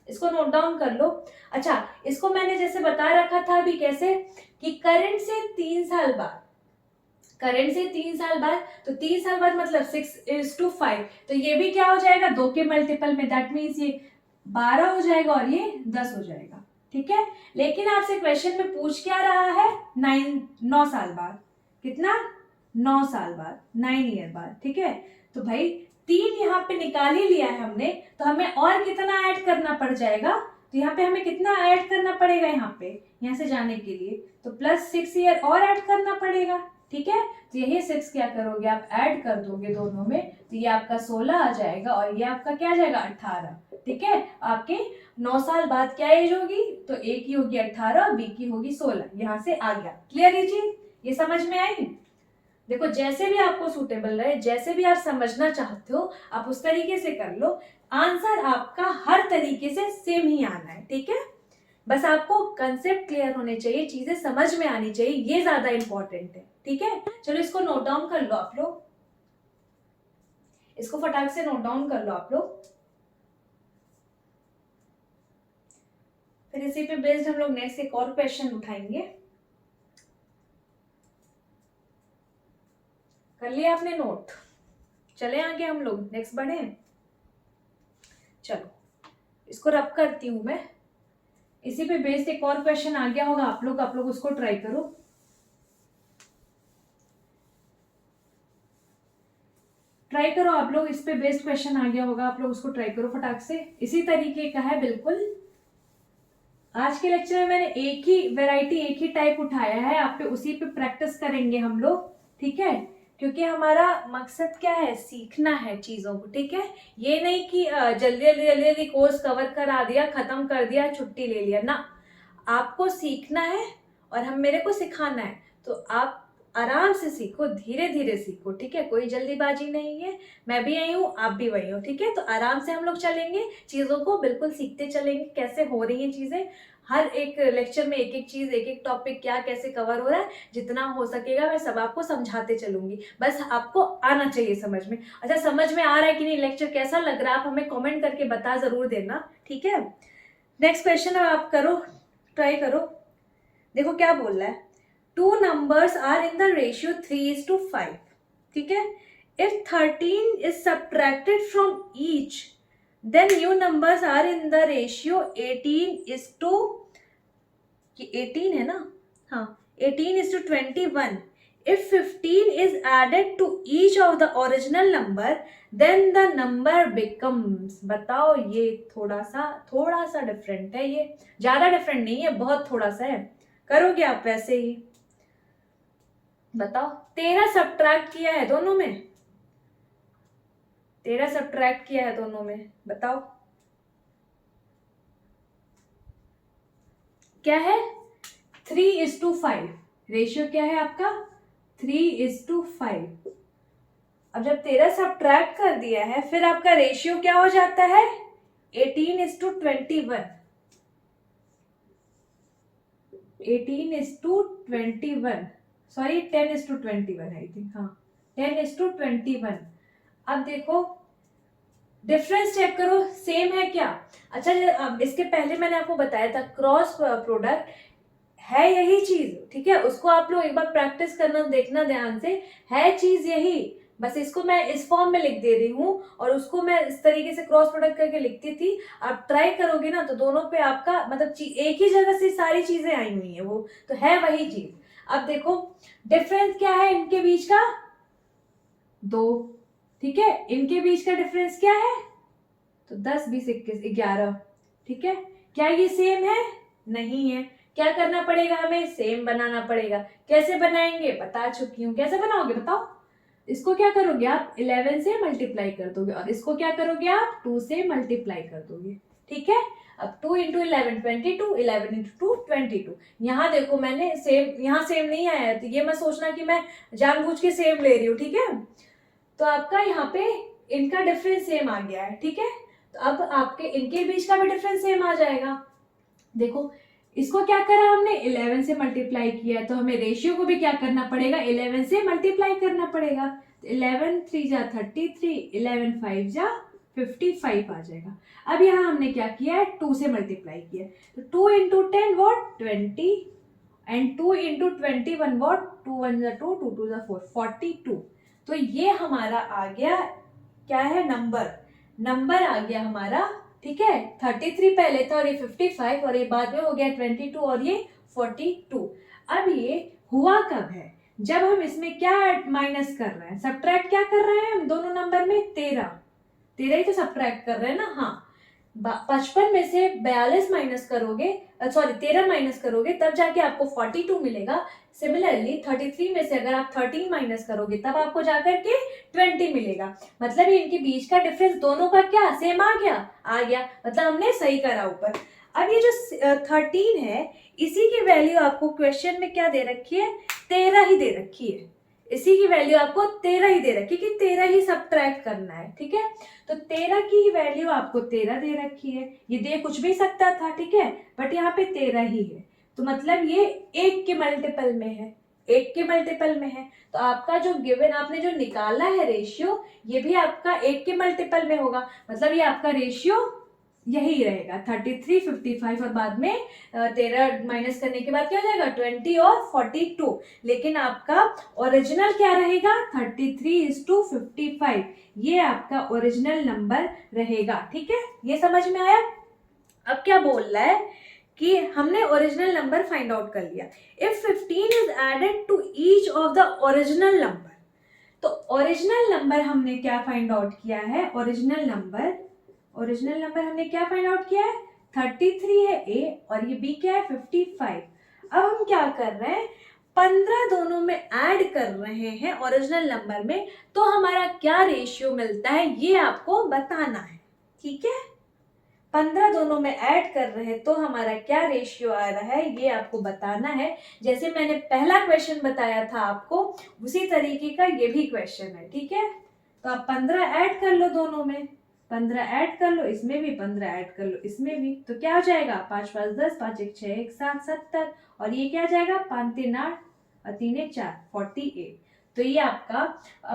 इसको नोट डाउन कर लो। अच्छा, इसको मैंने जैसे बता रखा था अभी कैसे, कि करंट से 3 साल बाद, करंट से 3 साल बाद, तो 3 साल बाद मतलब 6:5, तो ये भी क्या हो जाएगा, 2 के मल्टीपल में, दैट मीन्स ये 12 हो जाएगा और ये 10 हो जाएगा। ठीक है, लेकिन आपसे क्वेश्चन में पूछ क्या रहा है, 9 साल बाद, कितना, 9 साल बाद, 9 ईयर बाद। ठीक है, तो भाई 3 यहाँ पे निकाल ही लिया है हमने, तो हमें और कितना ऐड करना पड़ जाएगा, तो यहाँ पे हमें कितना ऐड करना पड़ेगा, यहाँ पे यहाँ से जाने के लिए तो +6 ईयर और ऐड करना पड़ेगा। ठीक है, तो यही 6 क्या करोगे, आप ऐड कर दोगे दोनों में, तो ये आपका 16 आ जाएगा और ये आपका क्या आ जाएगा, 18। ठीक है, आपके 9 साल बाद क्या एज होगी, तो ए की होगी 18 और बी की होगी 16, यहाँ से आ गया। क्लियर ये चीज, ये समझ में आई। देखो जैसे भी आपको सूटेबल रहे, जैसे भी आप समझना चाहते हो आप उस तरीके से कर लो, आंसर आपका हर तरीके से सेम ही आना है। ठीक है, बस आपको कंसेप्ट क्लियर होने चाहिए, चीजें समझ में आनी चाहिए, ये ज्यादा इंपॉर्टेंट है। ठीक है, चलो इसको नोट डाउन कर लो आप लोग, इसको फटाक से नोट डाउन कर लो आप लोग, फिर इसी पे बेस्ड हम लोग नेक्स्ट एक और क्वेश्चन उठाएंगे। कर लिया आपने नोट, चले आगे हम लोग नेक्स्ट बढ़े। चलो इसको रब करती हूं मैं, इसी पे बेस्ड एक और क्वेश्चन आ गया होगा आप लोग उसको ट्राई करो। ट्राई करो आप लोग, इस पे बेस्ड क्वेश्चन आ गया होगा, आप लोग उसको ट्राई करो फटाक से, इसी तरीके का है बिल्कुल। आज के लेक्चर में मैंने एक ही वैरायटी, एक ही टाइप उठाया है, आप पे उसी पे प्रैक्टिस करेंगे हम लोग। ठीक है, क्योंकि हमारा मकसद क्या है, सीखना है चीजों को। ठीक है, ये नहीं कि जल्दी जल्दी जल्दी जल्दी कोर्स कवर करा दिया, खत्म कर दिया, छुट्टी ले लिया ना, आपको सीखना है और हम मेरे को सिखाना है, तो आप आराम से सीखो, धीरे धीरे सीखो। ठीक है, कोई जल्दीबाजी नहीं है, मैं भी यही हूँ, आप भी वही हो। ठीक है, तो आराम से हम लोग चलेंगे, चीजों को बिल्कुल सीखते चलेंगे, कैसे हो रही हैं चीजें, हर एक लेक्चर में एक एक चीज, एक एक टॉपिक क्या कैसे कवर हो रहा है, जितना हो सकेगा मैं सब आपको समझाते चलूंगी, बस आपको आना चाहिए समझ में। अच्छा, समझ में आ रहा है कि नहीं, लेक्चर कैसा लग रहा है, आप हमें कमेंट करके बता जरूर देना। ठीक है, नेक्स्ट क्वेश्चन आप करो, ट्राई करो। देखो क्या बोल रहा है, 2 numbers are in the ratio 3:5. ठीक है, if 13 is subtracted from each, then new numbers are in the ratio 18:, कि 18 है ना, हाँ 18:21. If 15 is added to each of the original number, then the number becomes, बताओ, ये थोड़ा सा डिफरेंट है, ये ज्यादा डिफरेंट नहीं है, बहुत थोड़ा सा है, करोगे आप वैसे ही, बताओ। 13 सब्ट्रैक्ट किया है दोनों में, 13 सब्ट्रैक्ट किया है दोनों में, बताओ क्या है, 3:5, रेशियो क्या है आपका, 3:5। अब जब 13 सब्ट्रैक्ट कर दिया है, फिर आपका रेशियो क्या हो जाता है, 18:21, 18:21, सॉरी 10:21 आई थिंक, हाँ 10:21। अब देखो डिफरेंस चेक करो, सेम है क्या। अच्छा, अब इसके पहले मैंने आपको बताया था क्रॉस प्रोडक्ट है यही चीज। ठीक है, उसको आप लोग एक बार प्रैक्टिस करना, देखना ध्यान से, है चीज यही, बस इसको मैं इस फॉर्म में लिख दे रही हूँ और उसको मैं इस तरीके से क्रॉस प्रोडक्ट करके लिखती थी। आप ट्राई करोगे ना तो दोनों पे आपका मतलब एक ही जगह से सारी चीजें आई हुई है, वो तो है वही चीज। अब देखो डिफरेंस क्या है इनके बीच का, 2, ठीक है। इनके बीच का डिफरेंस क्या है, तो 10, 20, 21, 11, ठीक है। क्या ये सेम है, नहीं है। क्या करना पड़ेगा, हमें सेम बनाना पड़ेगा। कैसे बनाएंगे बता चुकी हूँ, कैसे बनाओगे बताओ। इसको क्या करोगे आप 11 से मल्टीप्लाई कर दोगे और इसको क्या करोगे आप 2 से मल्टीप्लाई कर दोगे, ठीक है। अब 2 इंटू 11 22, 11 इंटू 2 22। यहाँ देखो मैंने सेम, यहाँ सेम नहीं आया है तो ये मत सोचना कि मैं जानबूझ के सेम ले रही हूँ, ठीक है। तो आपका यहाँ पे इनका डिफरेंस सेम आ गया है, ठीक है। तो अब आपके इनके बीच का भी डिफरेंस सेम आ जाएगा। देखो इसको क्या करा हमने 11 से मल्टीप्लाई किया, तो हमें रेशियो को भी क्या करना पड़ेगा 11 से मल्टीप्लाई करना पड़ेगा। तो 11 3 जा 33, 11 5 जा 55 आ जाएगा। अब यहाँ हमने क्या किया है 2 से मल्टीप्लाई किया, तो 2 into 10 what 20 and 2 into 21 what 2 1 जा 2 2 2 जा 4 42। तो ये हमारा आ गया क्या है नंबर आ गया हमारा, ठीक है। 33 पहले था और ये 55 और ये बाद में हो गया 22 और ये 42। अब ये हुआ कब है, जब हम इसमें क्या माइनस कर रहे हैं, सब्ट्रैक्ट क्या कर रहे हैं हम दोनों नंबर में 13 ही तो सब्ट्रैक्ट कर रहे हैं ना। हाँ 55 में से 42 माइनस करोगे, सॉरी 13 माइनस करोगे तब जाके आपको 42 मिलेगा। सिमिलरली 33 में से अगर आप 13 माइनस करोगे तब आपको जाकर के 20 मिलेगा। मतलब इनके बीच का डिफरेंस दोनों का क्या सेम आ गया, मतलब हमने सही करा ऊपर। अब ये जो 13 है इसी की वैल्यू आपको क्वेश्चन में क्या दे रखी है 13 ही दे रखी है। इसी की वैल्यू आपको 13 ही दे रखी है कि 13 ही सब्ट्रैक्ट करना है, ठीक है। तो 13 की वैल्यू आपको 13 दे रखी है, ये दे कुछ भी सकता था, ठीक है, बट यहाँ पे 13 ही है। तो मतलब ये 1 के मल्टीपल में है, 1 के मल्टीपल में है। तो आपका जो गिवन आपने जो निकाला है रेशियो, ये भी आपका 1 के मल्टीपल में होगा। मतलब ये आपका रेशियो यही रहेगा 33 55 और बाद में 13 माइनस करने के बाद क्या हो जाएगा 20 और 42। लेकिन आपका ओरिजिनल क्या रहेगा 33:55, ये आपका ओरिजिनल नंबर रहेगा, ठीक है। ये समझ में आया। अब क्या बोल रहा है कि हमने ओरिजिनल नंबर फाइंड आउट कर लिया। If 15 is added to each of the original number, तो ओरिजिनल नंबर हमने क्या फाइंड आउट किया है, ओरिजिनल नंबर हमने क्या फाइंड आउट किया है 33 है ए और ये बी क्या है 55। अब हम क्या कर रहे हैं 15 दोनों में ऐड कर रहे हैं ओरिजिनल नंबर में, तो हमारा क्या रेशियो मिलता है ये आपको बताना है, ठीक है। 15 दोनों में ऐड कर रहे हैं तो हमारा क्या रेशियो आ रहा है ये आपको बताना है। जैसे मैंने पहला क्वेश्चन बताया था आपको उसी तरीके का ये भी क्वेश्चन है, ठीक है। तो आप 15 ऐड कर लो, दोनों में 15 ऐड कर लो, इसमें भी 15 ऐड कर लो, इसमें भी, तो क्या हो जाएगा 5 5 10 5 1 6 1 7 70 और ये क्या जाएगा 5 3 8 और 3 1 4 48। तो ये आपका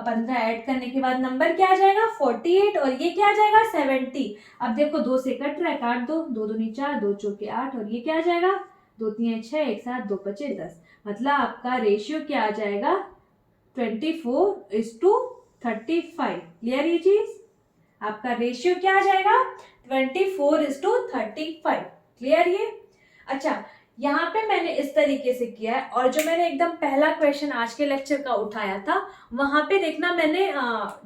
15 ऐड करने के बाद नंबर क्या आ जाएगा 48 और ये क्या आ जाएगा 70। अब देखो 2 से कट रहा है, काट दो, 2 दूनी 4 2 चौके 8 और ये क्या आ जाएगा 2 3 6 1 7 2 5 10। मतलब आपका रेशियो क्या आ जाएगा 24:35। क्लियर ये चीज, आपका रेशियो क्या आ जाएगा 24:35। क्लियर ये। अच्छा यहाँ पे मैंने इस तरीके से किया है और जो मैंने एकदम पहला क्वेश्चन आज के लेक्चर का उठाया था वहां पे देखना मैंने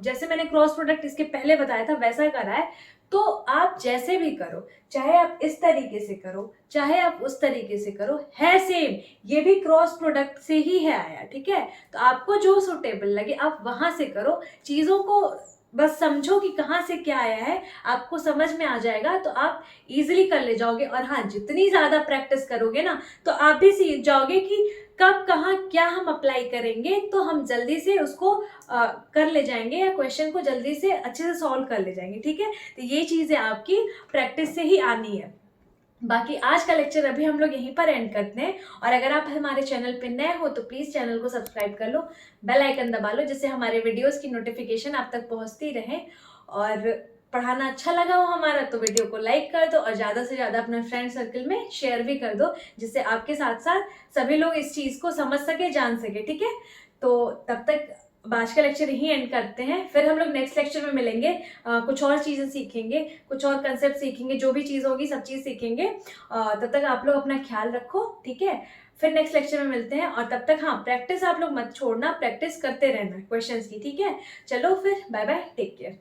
जैसे मैंने क्रॉस प्रोडक्ट इसके पहले बताया था वैसा करा है। तो आप जैसे भी करो, चाहे आप इस तरीके से करो चाहे आप उस तरीके से करो, है सेम, ये भी क्रॉस प्रोडक्ट से ही है आया, ठीक है। तो आपको जो सुटेबल लगे आप वहां से करो, चीजों को बस समझो कि कहाँ से क्या आया है, आपको समझ में आ जाएगा तो आप इजीली कर ले जाओगे। और हाँ जितनी ज्यादा प्रैक्टिस करोगे ना तो आप भी सीख जाओगे कि कब कहाँ क्या हम अप्लाई करेंगे, तो हम जल्दी से उसको कर ले जाएंगे या क्वेश्चन को जल्दी से अच्छे से सॉल्व कर ले जाएंगे, ठीक है। तो ये चीजें आपकी प्रैक्टिस से ही आनी है। बाकी आज का लेक्चर अभी हम लोग यहीं पर एंड करते हैं और अगर आप हमारे चैनल पे नए हो तो प्लीज चैनल को सब्सक्राइब कर लो, बेल आइकन दबा लो जिससे हमारे वीडियोस की नोटिफिकेशन आप तक पहुंचती रहे। और पढ़ाना अच्छा लगा हो हमारा तो वीडियो को लाइक कर दो और ज़्यादा से ज़्यादा अपने फ्रेंड सर्कल में शेयर भी कर दो जिससे आपके साथ साथ सभी लोग इस चीज़ को समझ सके जान सके, ठीक है। तो तब तक अब आज का लेक्चर यहीं एंड करते हैं, फिर हम लोग नेक्स्ट लेक्चर में मिलेंगे, कुछ और चीज़ें सीखेंगे, कुछ और कंसेप्ट सीखेंगे, जो भी चीज़ होगी सब चीज़ सीखेंगे। तब तक आप लोग अपना ख्याल रखो, ठीक है। फिर नेक्स्ट लेक्चर में मिलते हैं, और तब तक हाँ, प्रैक्टिस आप लोग मत छोड़ना, प्रैक्टिस करते रहना क्वेश्चंस की, ठीक है। चलो फिर, बाय बाय, टेक केयर।